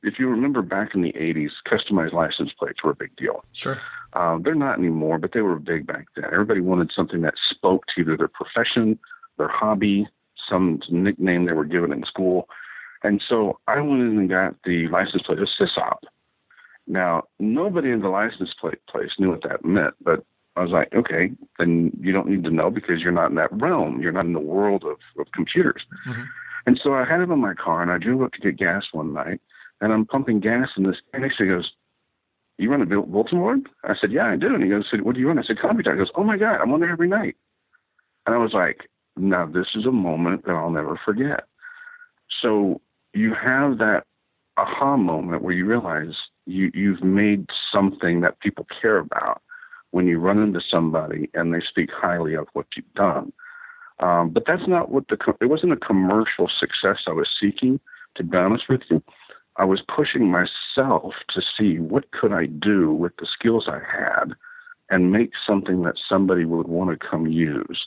If you remember back in the 80s, customized license plates were a big deal. Sure. They're not anymore, but they were big back then. Everybody wanted something that spoke to either their profession, their hobby, some nickname they were given in school. And so I went in and got the license plate, a sysop. Now, nobody in the license plate place knew what that meant, but I was like, okay, then you don't need to know because you're not in that realm. You're not in the world of computers. And so I had it in my car, and I drove up to get gas one night, and I'm pumping gas, and this guy next to me goes, you run a bulletin board? I said, yeah, I do. And he goes, what do you run? I said, CompuTalk. He goes, oh my God, I'm on there every night. And I was like, now this is a moment that I'll never forget. So you have that aha moment where you realize you've made something that people care about when you run into somebody and they speak highly of what you've done. But that's not what it wasn't a commercial success I was seeking, to be honest with you. I was pushing myself to see what could I do with the skills I had and make something that somebody would want to come use.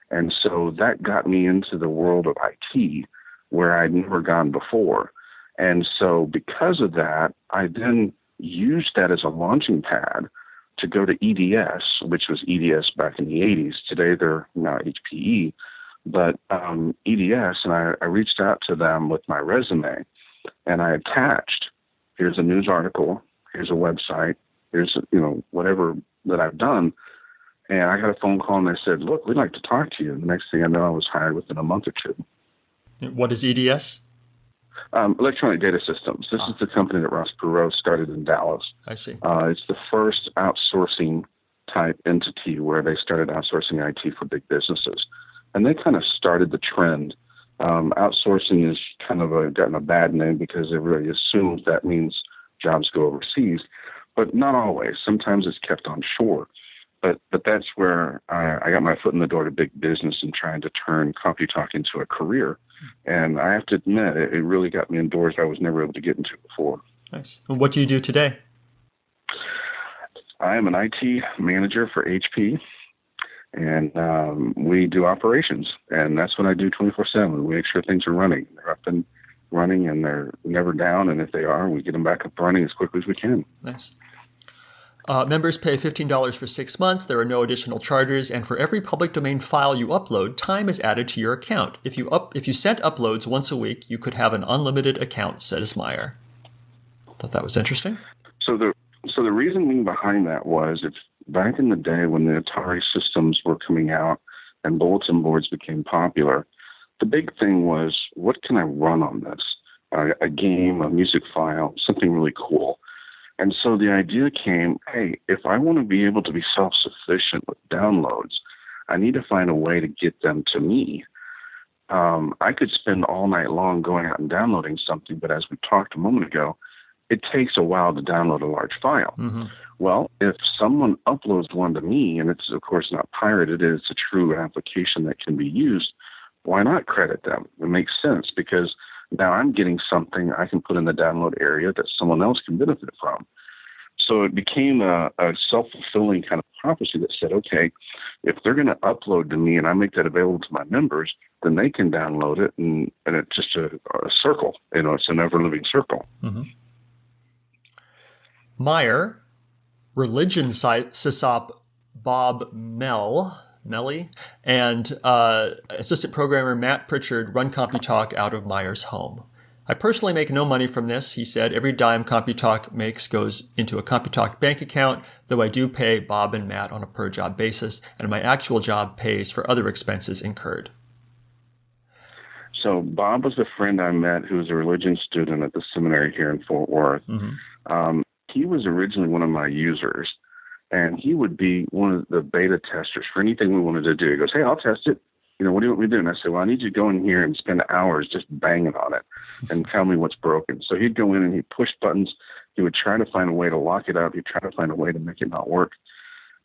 And so that got me into the world of IT where I'd never gone before. And so because of that, I then used that as a launching pad to go to EDS, which was EDS back in the 80s. Today they're now HPE. But EDS, and I reached out to them with my resume, and I attached, here's a news article, here's a website, here's, whatever that I've done. And I got a phone call, and they said, look, we'd like to talk to you. And the next thing I know, I was hired within a month or two. What is EDS? Electronic Data Systems. This is the company that Ross Perot started in Dallas. I see. It's the first outsourcing type entity where they started outsourcing IT for big businesses. And they kind of started the trend. Outsourcing is kind of gotten a bad name because everybody assumes that means jobs go overseas, but not always. Sometimes it's kept on shore. But that's where I got my foot in the door to big business and trying to turn CompuTalk into a career. And I have to admit, it really got me in doors I was never able to get into before. Nice. And what do you do today? I am an IT manager for HP, and we do operations. And that's what I do 24/7. We make sure things are running. They're up and running, and they're never down. And if they are, we get them back up running as quickly as we can. Nice. Members pay $15 for 6 months. There are no additional charges, and for every public domain file you upload, time is added to your account. If you sent uploads once a week, you could have an unlimited account, says Meier. Thought that was interesting. So the reasoning behind that was, if back in the day when the Atari systems were coming out and bulletin boards became popular, the big thing was, what can I run on this? A game, a music file, something really cool. And so the idea came, hey, if I want to be able to be self-sufficient with downloads, I need to find a way to get them to me. I could spend all night long going out and downloading something, but as we talked a moment ago, it takes a while to download a large file. Mm-hmm. Well, if someone uploads one to me, and it's, of course, not pirated, it's a true application that can be used, why not credit them? It makes sense because now I'm getting something I can put in the download area that someone else can benefit from. So it became a self-fulfilling kind of prophecy that said, okay, if they're going to upload to me and I make that available to my members, then they can download it, and it's just a circle. It's an ever-living circle. Mm-hmm. Meier, religion sysop Bob Melly, and assistant programmer Matt Pritchard run CompuTalk out of Meier's home. I personally make no money from this, he said. Every dime CompuTalk makes goes into a CompuTalk bank account, though I do pay Bob and Matt on a per-job basis, and my actual job pays for other expenses incurred. So Bob was a friend I met who was a religion student at the seminary here in Fort Worth. Mm-hmm. He was originally one of my users, and he would be one of the beta testers for anything we wanted to do. He goes, hey, I'll test it. What do you want me to do? And I said, well, I need you to go in here and spend hours just banging on it and tell me what's broken. So he'd go in and he'd push buttons. He would try to find a way to lock it up. He'd try to find a way to make it not work.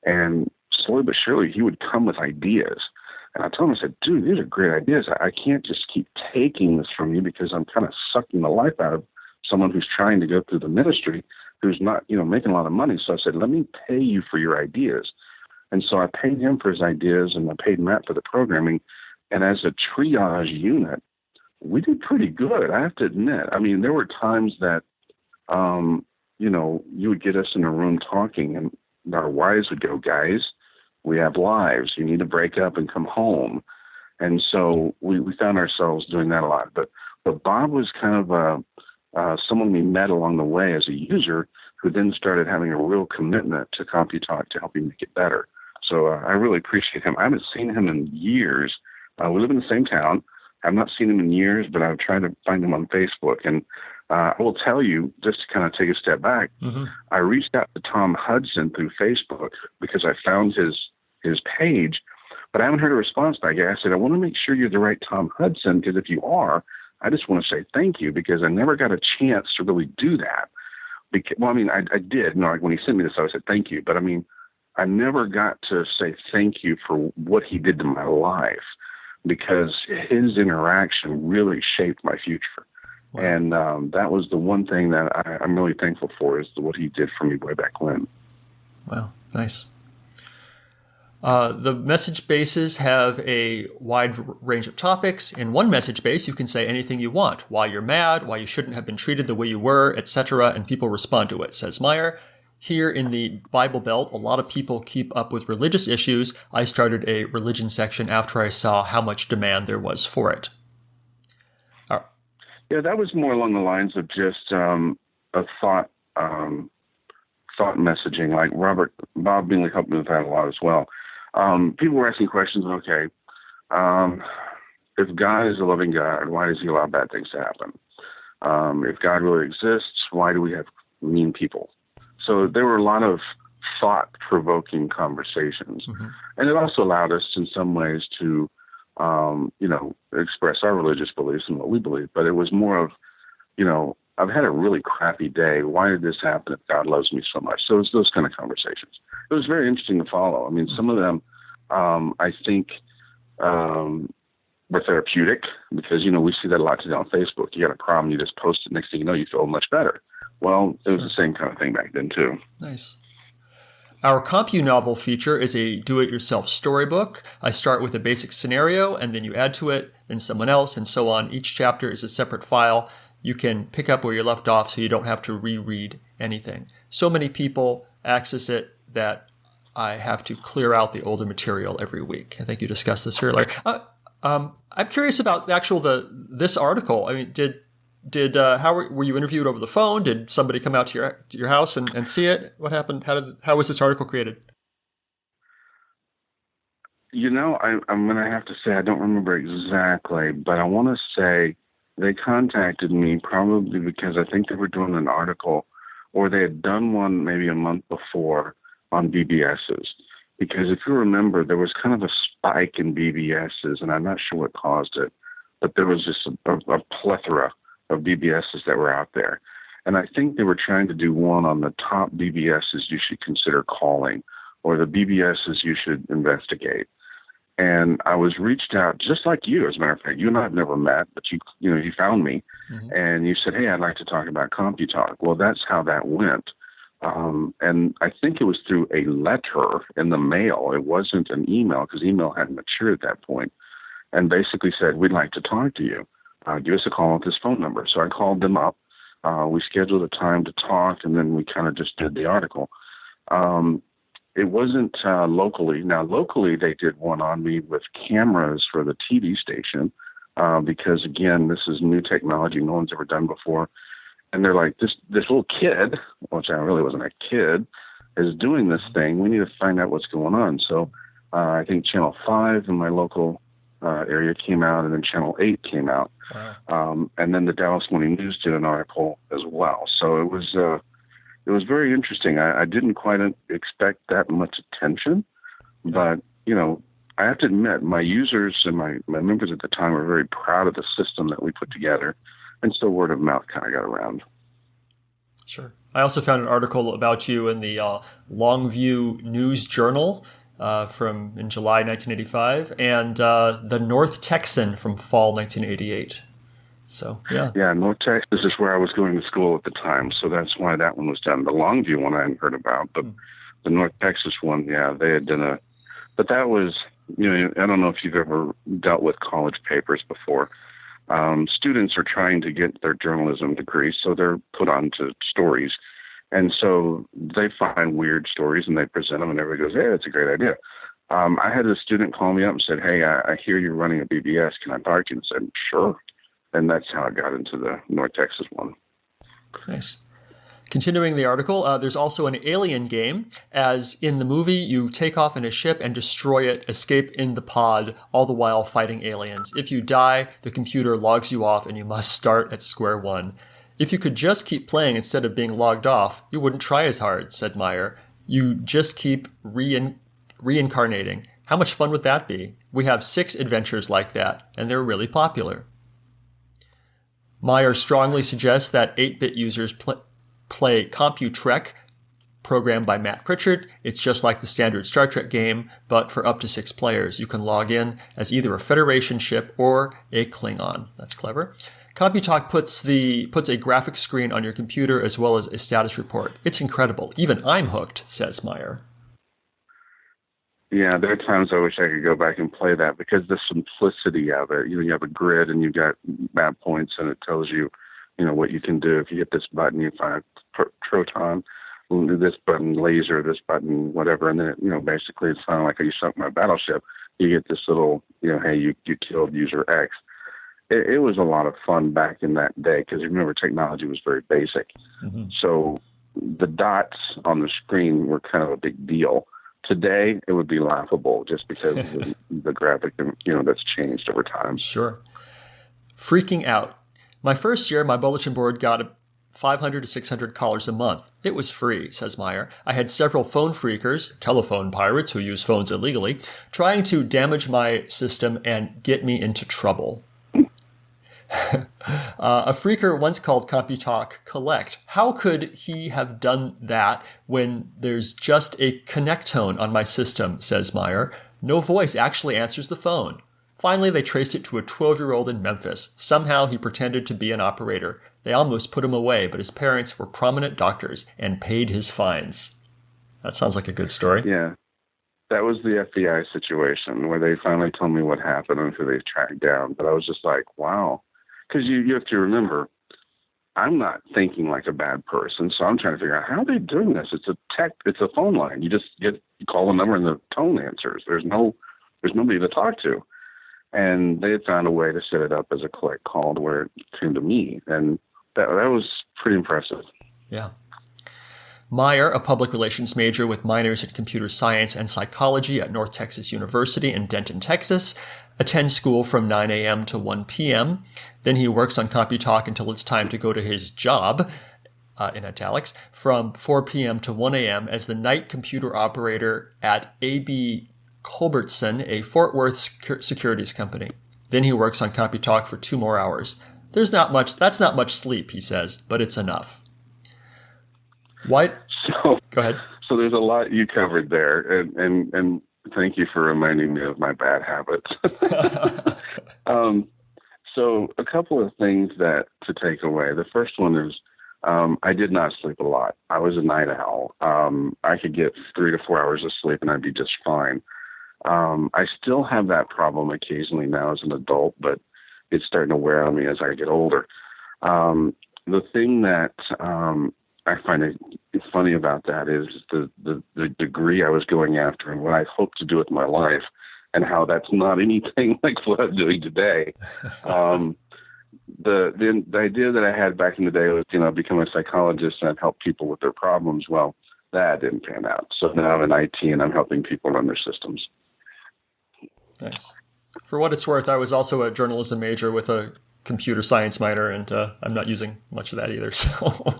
And slowly but surely, he would come with ideas. And I told him, I said, dude, these are great ideas. I can't just keep taking this from you because I'm kind of sucking the life out of someone who's trying to go through the ministry, who's not, making a lot of money. So I said, let me pay you for your ideas. And so I paid him for his ideas, and I paid Matt for the programming. And as a triage unit, we did pretty good, I have to admit. I mean, there were times that, you would get us in a room talking, and our wives would go, guys, we have lives. You need to break up and come home. And so we found ourselves doing that a lot. But Bob was kind of someone we met along the way as a user who then started having a real commitment to CompuTalk to help me make it better. So I really appreciate him. I haven't seen him in years. We live in the same town. I've not seen him in years, but I've tried to find him on Facebook. And I will tell you, just to kind of take a step back, I reached out to Tom Hudson through Facebook because I found his page, but I haven't heard a response back yet. I said, I want to make sure you're the right Tom Hudson, because if you are, I just want to say thank you, because I never got a chance to really do that. I did. No, like when he sent me this, I said thank you. But I never got to say thank you for what he did to my life, because his interaction really shaped my future. Wow. And that was the one thing that I'm really thankful for, is what he did for me way back when. Wow, nice. The message bases have a wide range of topics. In one message base, you can say anything you want, why you're mad, why you shouldn't have been treated the way you were, etc., and people respond to it, says Meier. Here in the Bible Belt, a lot of people keep up with religious issues. I started a religion section after I saw how much demand there was for it. Yeah, that was more along the lines of just a thought messaging. Like Bob Bingley helped me with that a lot as well. People were asking questions. Okay, if God is a loving God, why does He allow bad things to happen? If God really exists, why do we have mean people? So there were a lot of thought-provoking conversations, and it also allowed us, in some ways, to express our religious beliefs and what we believe. But it was more of, I've had a really crappy day. Why did this happen if God loves me so much? So it was those kind of conversations. It was very interesting to follow. Some of them, I think, were therapeutic, because, we see that a lot today on Facebook. You got a problem, you just post it. Next thing you know, you feel much better. Well, it was the same kind of thing back then, too. Nice. Our CompuNovel feature is a do-it-yourself storybook. I start with a basic scenario, and then you add to it, then someone else, and so on. Each chapter is a separate file. You can pick up where you left off, so you don't have to reread anything. So many people access it that I have to clear out the older material every week. I think you discussed this earlier. I'm curious about this article. How were you interviewed over the phone? Did somebody come out to your house and see it? What happened? How was this article created? I'm going to have to say I don't remember exactly, but I want to say they contacted me probably because I think they were doing an article, or they had done one maybe a month before on BBSs. Because if you remember, there was kind of a spike in BBSs, and I'm not sure what caused it, but there was just a plethora of BBSs that were out there. And I think they were trying to do one on the top BBSs you should consider calling, or the BBSs you should investigate. And I was reached out just like you, as a matter of fact. You and I have never met, but you found me, and you said, hey, I'd like to talk about CompuTalk. Well, that's how that went. And I think it was through a letter in the mail. It wasn't an email, because email hadn't matured at that point, and basically said, we'd like to talk to you. Give us a call at this phone number. So I called them up. We scheduled a time to talk, and then we kind of just did the article. It wasn't locally. Now, locally, they did one on me with cameras for the TV station, because, again, this is new technology no one's ever done before. And they're like, this little kid, which I really wasn't a kid, is doing this thing. We need to find out what's going on. So I think Channel 5 in my local area came out, and then Channel 8 came out. Wow. And then the Dallas Morning News did an article as well. So it was very interesting. I didn't quite expect that much attention, but, I have to admit, my users and my members at the time were very proud of the system that we put together. And so word of mouth kind of got around. Sure. I also found an article about you in the Longview News Journal in July 1985, and the North Texan from fall 1988. So, yeah. Yeah, North Texas is where I was going to school at the time, so that's why that one was done. The Longview one I hadn't heard about, but the North Texas one, yeah, they had done but that was, I don't know if you've ever dealt with college papers before. Students are trying to get their journalism degree, so they're put onto stories. And so they find weird stories and they present them, and everybody goes, hey, that's a great idea. I had a student call me up and said, hey, I hear you're running a BBS. Can I talk to you? And I said, sure. And that's how I got into the North Texas one. Nice. Continuing the article, there's also an alien game. As in the movie, you take off in a ship and destroy it, escape in the pod, all the while fighting aliens. If you die, the computer logs you off and you must start at square one. If you could just keep playing instead of being logged off, you wouldn't try as hard, said Meier. You just keep reincarnating. How much fun would that be? We have 6 adventures like that, and they're really popular. Meier strongly suggests that 8-bit users play CompuTrek, programmed by Matt Pritchard. It's just like the standard Star Trek game, but for up to 6 players. You can log in as either a Federation ship or a Klingon. That's clever. CompuTalk puts a graphics screen on your computer as well as a status report. It's incredible. Even I'm hooked, says Meier. Yeah, there are times I wish I could go back and play that because the simplicity of it. You have a grid and you've got map points and it tells you, what you can do. If you hit this button, you find a proton, this button laser, this button whatever, and then basically it's kind of like you sunk my battleship. You get this little, hey, you killed user X. It was a lot of fun back in that day because you remember technology was very basic. Mm-hmm. So the dots on the screen were kind of a big deal. Today, it would be laughable just because of the graphic, that's changed over time. Sure. Freaking out. My first year, my bulletin board got 500 to 600 callers a month. It was free, says Meier. I had several phone freakers, telephone pirates who use phones illegally, trying to damage my system and get me into trouble. A phreaker once called CompuTalk Collect. How could he have done that when there's just a connect tone on my system, says Meier. No voice actually answers the phone. Finally, they traced it to a 12-year-old in Memphis. Somehow he pretended to be an operator. They almost put him away, but his parents were prominent doctors and paid his fines. That sounds like a good story. Yeah. That was the FBI situation where they finally told me what happened and who they tracked down. But I was just like, wow. Because you have to remember, I'm not thinking like a bad person, so I'm trying to figure out how are they doing this. It's a phone line. You just you call a number and the tone answers. There's nobody to talk to, and they had found a way to set it up as a collect call to where it came to me, and that was pretty impressive. Yeah. Meier, a public relations major with minors in computer science and psychology at North Texas University in Denton, Texas, attends school from 9 a.m. to 1 p.m. Then he works on CompuTalk until it's time to go to his job, in italics, from 4 p.m. to 1 a.m. as the night computer operator at A.B. Culbertson, a Fort Worth securities company. Then he works on CompuTalk for 2 more hours. That's not much sleep, he says, but it's enough. What? So, go ahead. So there's a lot you covered there, and thank you for reminding me of my bad habits. So a couple of things that to take away. The first one is I did not sleep a lot. I was a night owl. I could get 3 to 4 hours of sleep and I'd be just fine. I still have that problem occasionally now as an adult, but it's starting to wear on me as I get older. The thing that I find it funny about that is the degree I was going after and what I hope to do with my life and how that's not anything like what I'm doing today. The idea that I had back in the day was, become a psychologist and help people with their problems. Well, that didn't pan out. So now I'm in IT and I'm helping people run their systems. Nice. For what it's worth, I was also a journalism major with a computer science minor, and I'm not using much of that either. So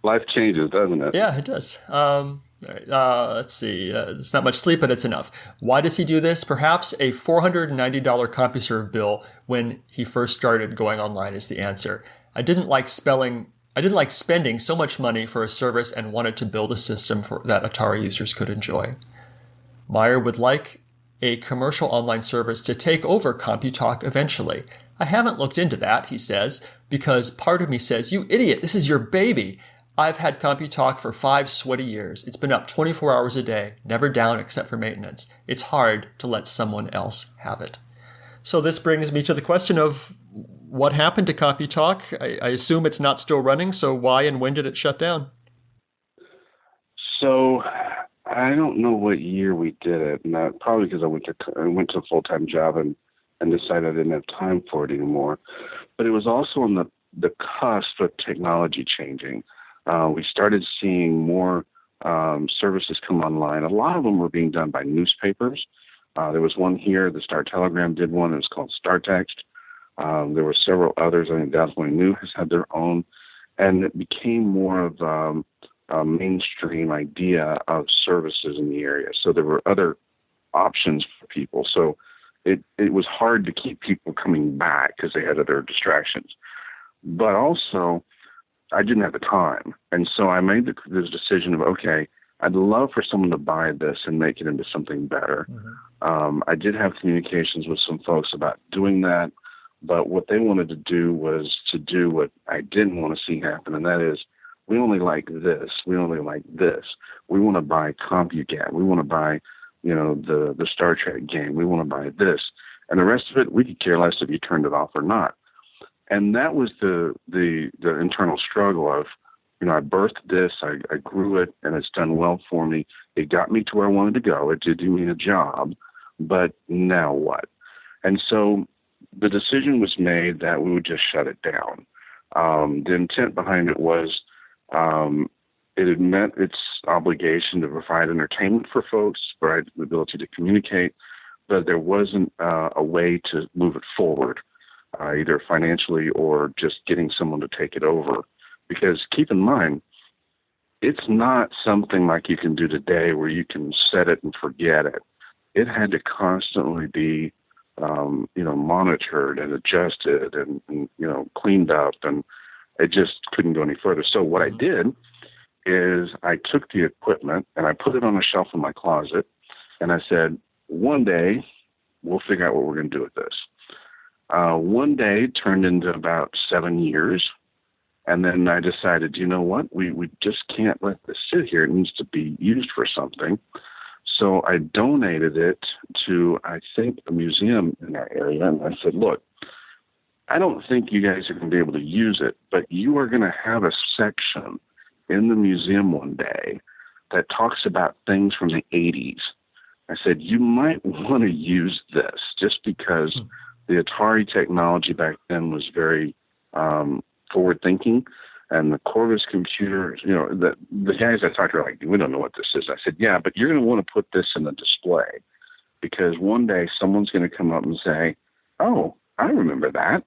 life changes, doesn't it? Yeah, it does. All right, let's see. It's not much sleep, but it's enough. Why does he do this? Perhaps a $490 CompuServe bill when he first started going online is the answer. I didn't like spending so much money for a service and wanted to build a system that Atari users could enjoy. Meier would like a commercial online service to take over CompuTalk eventually. I haven't looked into that, he says, because part of me says, you idiot, this is your baby. I've had CompuTalk for 5 sweaty years. It's been up 24 hours a day, never down except for maintenance. It's hard to let someone else have it. So this brings me to the question of what happened to CompuTalk. I assume it's not still running, so why and when did it shut down? So I don't know what year we did it, and probably because I went to a full-time job and decided I didn't have time for it anymore. But it was also on the cusp of technology changing. We started seeing more services come online. A lot of them were being done by newspapers. There was one here, the Star Telegram did one. It was called Star Text. There were several others. I think Definitely New has had their own, and it became more of a mainstream idea of services in the area. So there were other options for people. So it was hard to keep people coming back because they had other distractions. But also, I didn't have the time. And so I made this decision of, okay, I'd love for someone to buy this and make it into something better. I did have communications with some folks about doing that, but what they wanted to do was to do what I didn't want to see happen, and that is, we only like this. We only like this. We want to buy CompuTalk. We want to buy, the Star Trek game. We want to buy this. And the rest of it, we could care less if you turned it off or not. And that was the internal struggle of, I birthed this, I grew it, and it's done well for me. It got me to where I wanted to go. It did do me a job, but now what? And so the decision was made that we would just shut it down. The intent behind it was it had met its obligation to provide entertainment for folks, provide the ability to communicate, but there wasn't a way to move it forward, either financially or just getting someone to take it over. Because keep in mind, it's not something like you can do today where you can set it and forget it. It had to constantly be, monitored and adjusted and cleaned up, and it just couldn't go any further. So what I did is I took the equipment and I put it on a shelf in my closet, and I said, one day we'll figure out what we're going to do with this. One day turned into about 7 years. And then I decided, you know what, we just can't let this sit here. It needs to be used for something. So I donated it to, I think, a museum in our area. And I said, look, I don't think you guys are going to be able to use it, but you are going to have a section in the museum one day that talks about things from the 80s. I said, you might want to use this just because the Atari technology back then was very forward-thinking, and the Corvus computer, the guys I talked to were like, we don't know what this is. I said, yeah, but you're going to want to put this in a display because one day someone's going to come up and say, oh, I remember that.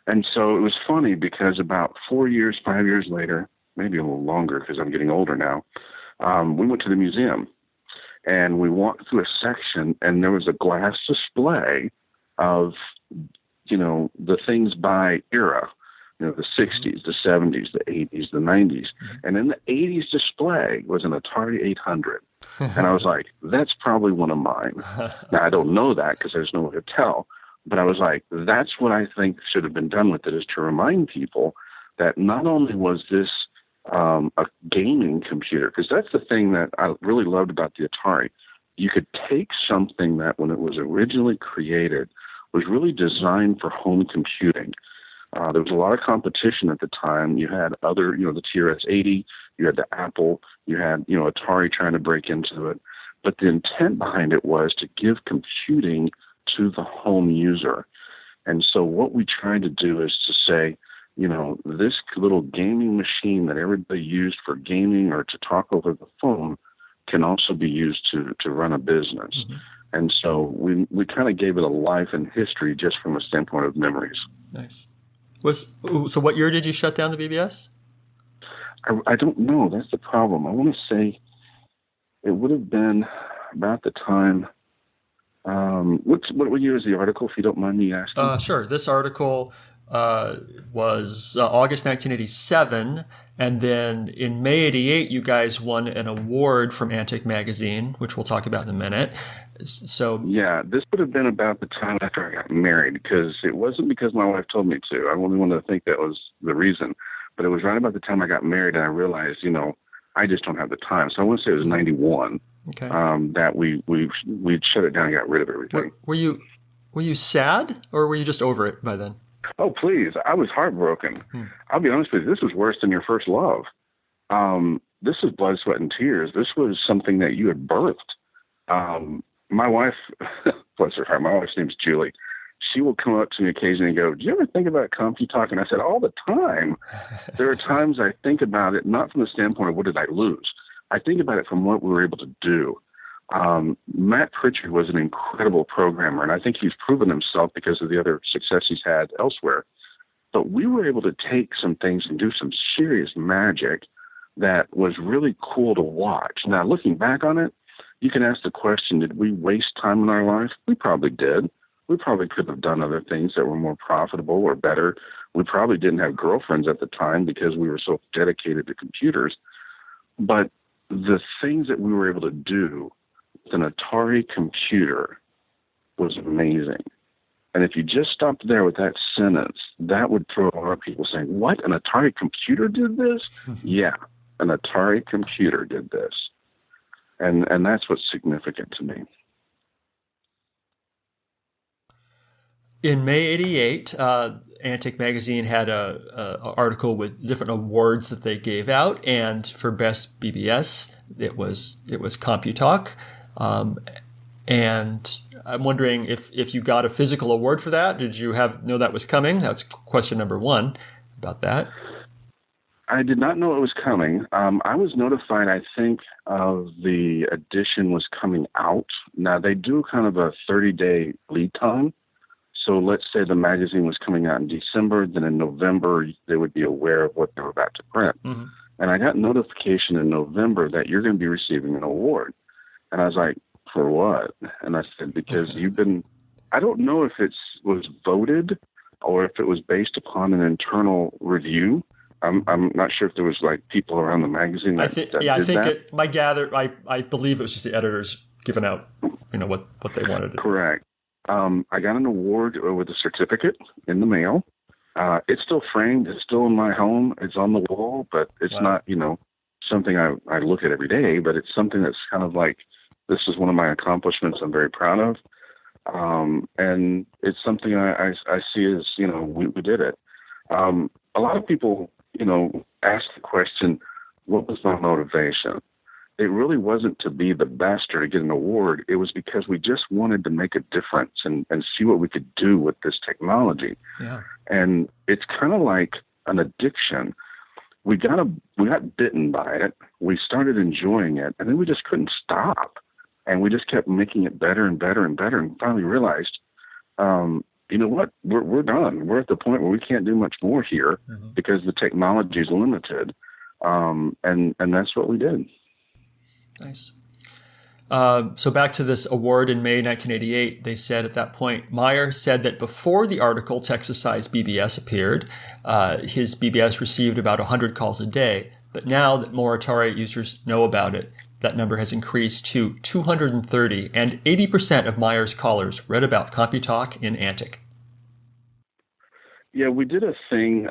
And so it was funny because about 5 years later, maybe a little longer because I'm getting older now, we went to the museum and we walked through a section and there was a glass display of, the things by era. The 60s, the 70s, the 80s, the 90s. And in the 80s display was an Atari 800. And I was like, that's probably one of mine. Now, I don't know that because there's no way to tell. But I was like, that's what I think should have been done with it, is to remind people that not only was this a gaming computer, because that's the thing that I really loved about the Atari. You could take something that when it was originally created was really designed for home computing. There was a lot of competition at the time. You had other, the TRS-80, you had the Apple, you had, Atari trying to break into it. But the intent behind it was to give computing to the home user. And so what we tried to do is to say, this little gaming machine that everybody used for gaming or to talk over the phone can also be used to run a business. And so we kind of gave it a life and history just from a standpoint of memories. Nice. So what year did you shut down the BBS? I don't know. That's the problem. I want to say it would have been about the time. What year is the article, if you don't mind me asking? Sure. This article was August 1987, and then in May 88, you guys won an award from Antic magazine, which we'll talk about in a minute. So yeah, this would have been about the time after I got married, because it wasn't because my wife told me to. I only wanted to think that was the reason, but it was right about the time I got married, and I realized, I just don't have the time. So I want to say it was 91 that we shut it down and got rid of everything. Were you sad, or were you just over it by then? Oh, please. I was heartbroken. I'll be honest with you. This was worse than your first love. This is blood, sweat, and tears. This was something that you had birthed. My wife, bless her heart, my wife's name's Julie. She will come up to me occasionally and go, do you ever think about CompuTalk? And I said, all the time. There are times I think about it, not from the standpoint of what did I lose. I think about it from what we were able to do. Matt Pritchard was an incredible programmer, and I think he's proven himself because of the other success he's had elsewhere. But we were able to take some things and do some serious magic that was really cool to watch. Now, looking back on it, you can ask the question, did we waste time in our life? We probably did. We probably could have done other things that were more profitable or better. We probably didn't have girlfriends at the time because we were so dedicated to computers. But the things that we were able to do with an Atari computer was amazing. And if you just stopped there with that sentence, that would throw a lot of people saying, what, an Atari computer did this? Yeah, an Atari computer did this. And that's what's significant to me. In May '88, Antic magazine had a article with different awards that they gave out, and for best BBS, it was CompuTalk, and I'm wondering if you got a physical award for that. Did you know that was coming? That's question number one about that. I did not know it was coming. I was notified, I think, of the edition was coming out. Now, they do kind of a 30-day lead time. So let's say the magazine was coming out in December, then in November, they would be aware of what they were about to print. Mm-hmm. And I got notification in November that you're going to be receiving an award. And I was like, for what? And I said, because you've been, I don't know if it was voted or if it was based upon an internal review. I'm not sure if there was like people around the magazine that did that. I believe it was just the editors giving out, what they wanted. Correct. I got an award with a certificate in the mail. It's still framed. It's still in my home. It's on the wall, but it's not, something I look at every day, but it's something that's kind of like, this is one of my accomplishments I'm very proud of. And it's something I see as, we did it. A lot of people, ask the question, what was my motivation? It really wasn't to be the best or to get an award. It was because we just wanted to make a difference and see what we could do with this technology. Yeah. And it's kind of like an addiction. We got bitten by it. We started enjoying it, and then we just couldn't stop. And we just kept making it better and better and better, and finally realized, you know what? We're done. We're at the point where we can't do much more here because the technology is limited. And that's what we did. Nice. So back to this award in May 1988, they said at that point, Meier said that before the article Texas-sized BBS appeared, his BBS received about 100 calls a day. But now that more Atari users know about it, that number has increased to 230, and 80% of Meier's callers read about CompuTalk in Antic. Yeah, we did a thing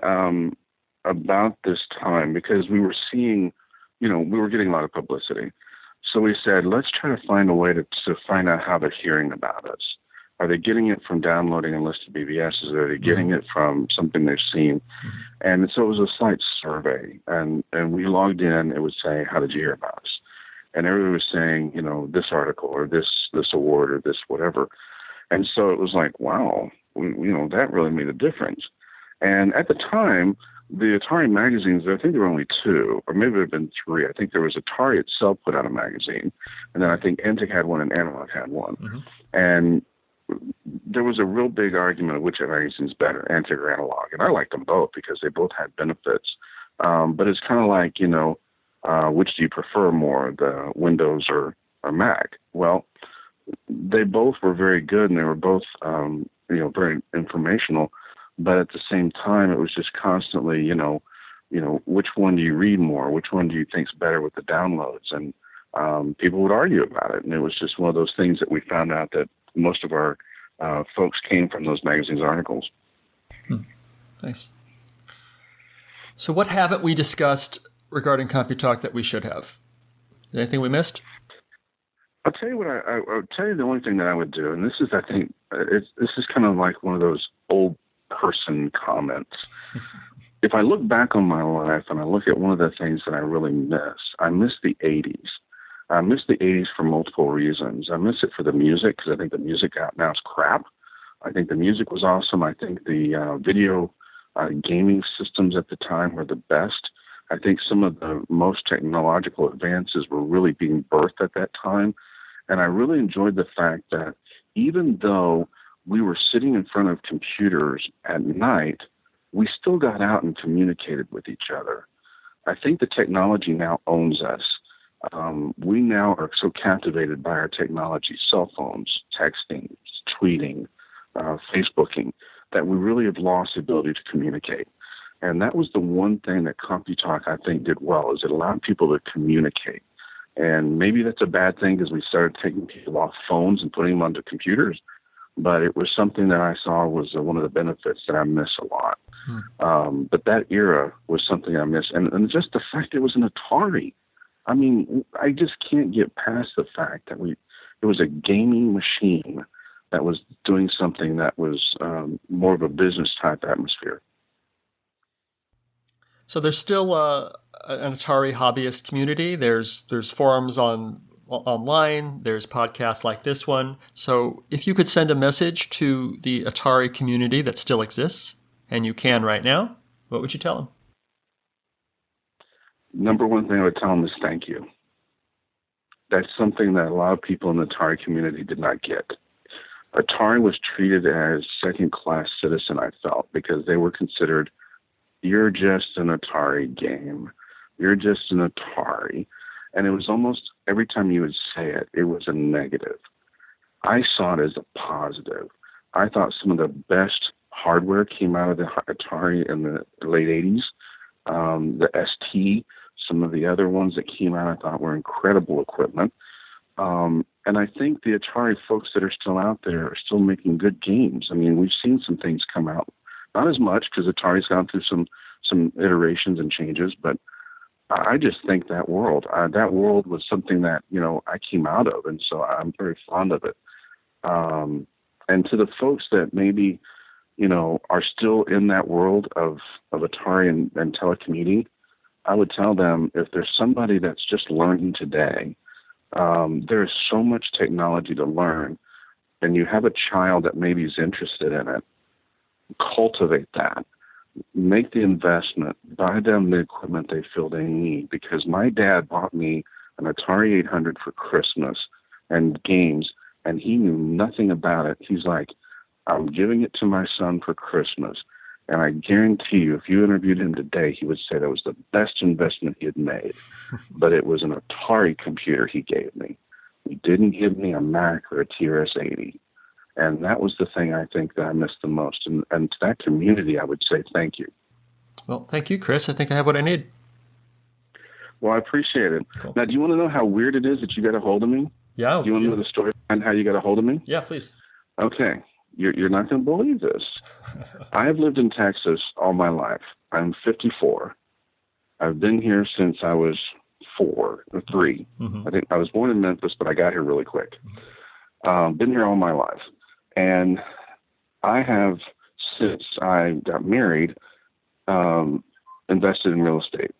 about this time because we were seeing, we were getting a lot of publicity. So we said, let's try to find a way to find out how they're hearing about us. Are they getting it from downloading a list of BBSs? Are they getting it from something they've seen? And so it was a slight survey. And we logged in. It would say, how did you hear about us? And everybody was saying, this article or this award or this whatever. And so it was like, wow, that really made a difference. And at the time, the Atari magazines, I think there were only two, or maybe there had been three. I think there was Atari itself put out a magazine, and then I think Antic had one and Analog had one. And there was a real big argument of which magazine is better, Antic or Analog. And I liked them both because they both had benefits. But it's kind of like, which do you prefer more, the Windows or Mac? Well, they both were very good, and they were both, very informational. But at the same time, it was just constantly, which one do you read more? Which one do you think's better with the downloads? And people would argue about it. And it was just one of those things that we found out that most of our folks came from those magazines' articles. Nice. So what haven't we discussed regarding CompuTalk that we should have? Anything we missed? I'll tell you what I'll tell you the only thing that I would do, and this is, I think, this is kind of like one of those old person comments. If I look back on my life and I look at one of the things that I really miss, I miss the 80s. I miss the 80s for multiple reasons. I miss it for the music because I think the music out now is crap. I think the music was awesome. I think the video gaming systems at the time were the best. I think some of the most technological advances were really being birthed at that time. And I really enjoyed the fact that even though we were sitting in front of computers at night, we still got out and communicated with each other. I think the technology now owns us. We now are so captivated by our technology, cell phones, texting, tweeting, Facebooking, that we really have lost the ability to communicate. And that was the one thing that CompuTalk, I think, did well, is it allowed people to communicate. And maybe that's a bad thing because we started taking people off phones and putting them onto computers. But it was something that I saw was one of the benefits that I miss a lot. But that era was something I miss. And just the fact it was an Atari. I mean, I just can't get past the fact that it was a gaming machine that was doing something that was more of a business type atmosphere. So there's still an Atari hobbyist community. There's forums online. There's podcasts like this one. So if you could send a message to the Atari community that still exists, and you can right now, what would you tell them? Number one thing I would tell them is thank you. That's something that a lot of people in the Atari community did not get. Atari was treated as second-class citizen, I felt, because they were considered, you're just an Atari game. You're just an Atari. And it was almost, every time you would say it, it was a negative. I saw it as a positive. I thought some of the best hardware came out of the Atari in the late 80s. The ST, some of the other ones that came out, I thought were incredible equipment. And I think the Atari folks that are still out there are still making good games. I mean, we've seen some things come out. Not as much because Atari's gone through some iterations and changes, but I just think that world was something that, I came out of, and so I'm very fond of it. And to the folks that maybe, are still in that world of Atari and telecommuting, I would tell them if there's somebody that's just learning today, there is so much technology to learn, and you have a child that maybe is interested in it, cultivate that. Make the investment, buy them the equipment they feel they need, because my dad bought me an Atari 800 for Christmas and games, and he knew nothing about it. He's like, I'm giving it to my son for Christmas. And I guarantee you, if you interviewed him today, he would say that was the best investment he had made. But it was an Atari computer he gave me. He didn't give me a Mac or a TRS-80. And that was the thing I think that I missed the most. And to that community, I would say thank you. Well, thank you, Kris. I think I have what I need. Well, I appreciate it. Cool. Now, do you want to know how weird it is that you got a hold of me? Yeah. Do you want to know the story behind how you got a hold of me? Yeah, please. Okay. You're not going to believe this. I have lived in Texas all my life. I'm 54. I've been here since I was 4 or 3. Mm-hmm. I think I was born in Memphis, but I got here really quick. Been here all my life. And I have, since I got married, invested in real estate.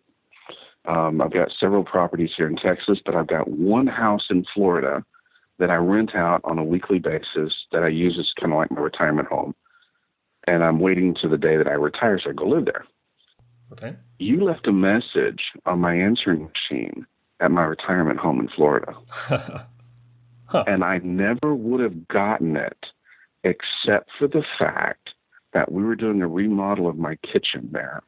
I've got several properties here in Texas, but I've got one house in Florida that I rent out on a weekly basis that I use as kind of like my retirement home. And I'm waiting to the day that I retire so I go live there. Okay. You left a message on my answering machine at my retirement home in Florida. Huh. And I never would have gotten it except for the fact that we were doing a remodel of my kitchen there.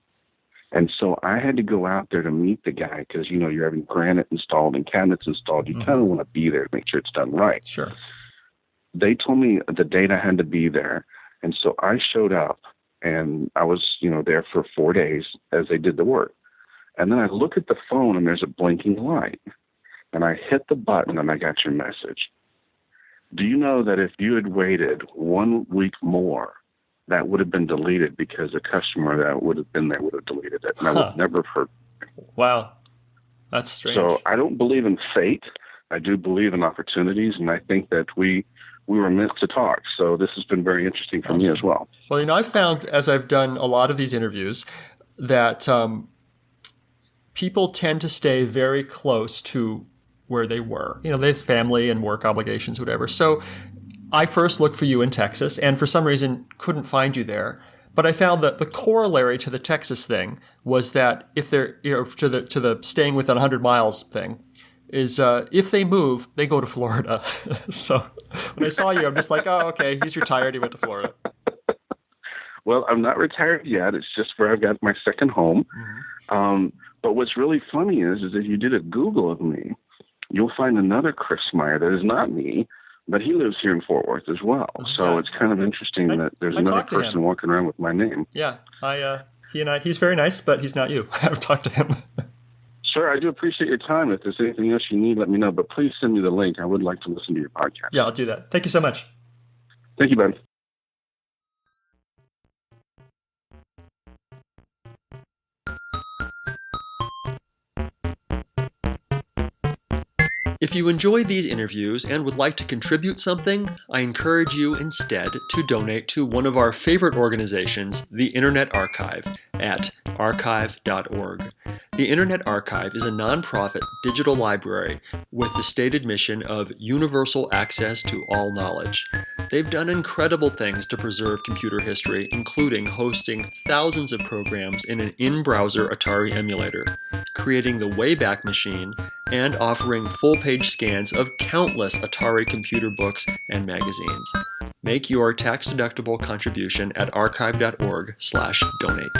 And so I had to go out there to meet the guy because, you're having granite installed and cabinets installed. You kind of want to be there to make sure it's done right. Sure. They told me the date I had to be there. And so I showed up, and I was, there for 4 days as they did the work. And then I look at the phone, and there's a blinking light. And I hit the button, and I got your message. Do you know that if you had waited 1 week more, that would have been deleted because the customer that would have been there would have deleted it, and I would never have heard. Wow. That's strange. So I don't believe in fate. I do believe in opportunities, and I think that we were meant to talk. So this has been very interesting for me as well. Well, I've found, as I've done a lot of these interviews, that people tend to stay very close to where they were. They have family and work obligations, whatever. So I first looked for you in Texas, and for some reason couldn't find you there. But I found that the corollary to the Texas thing was that if they're, to the staying within 100 miles thing, is if they move, they go to Florida. So when I saw you, I'm just like, oh, okay, he's retired. He went to Florida. Well, I'm not retired yet. It's just where I've got my second home. But what's really funny is if you did a Google of me, you'll find another Kris Meier that is not me, but he lives here in Fort Worth as well. So it's kind of interesting that there's another person walking around with my name. Yeah, he's very nice, but he's not you. I've talked to him. Sir, I do appreciate your time. If there's anything else you need, let me know. But please send me the link. I would like to listen to your podcast. Yeah, I'll do that. Thank you so much. Thank you, Ben. If you enjoyed these interviews and would like to contribute something, I encourage you instead to donate to one of our favorite organizations, the Internet Archive, at archive.org. The Internet Archive is a nonprofit digital library with the stated mission of universal access to all knowledge. They've done incredible things to preserve computer history, including hosting thousands of programs in an in-browser Atari emulator, creating the Wayback Machine, and offering full-page scans of countless Atari computer books and magazines. Make your tax-deductible contribution at archive.org/donate.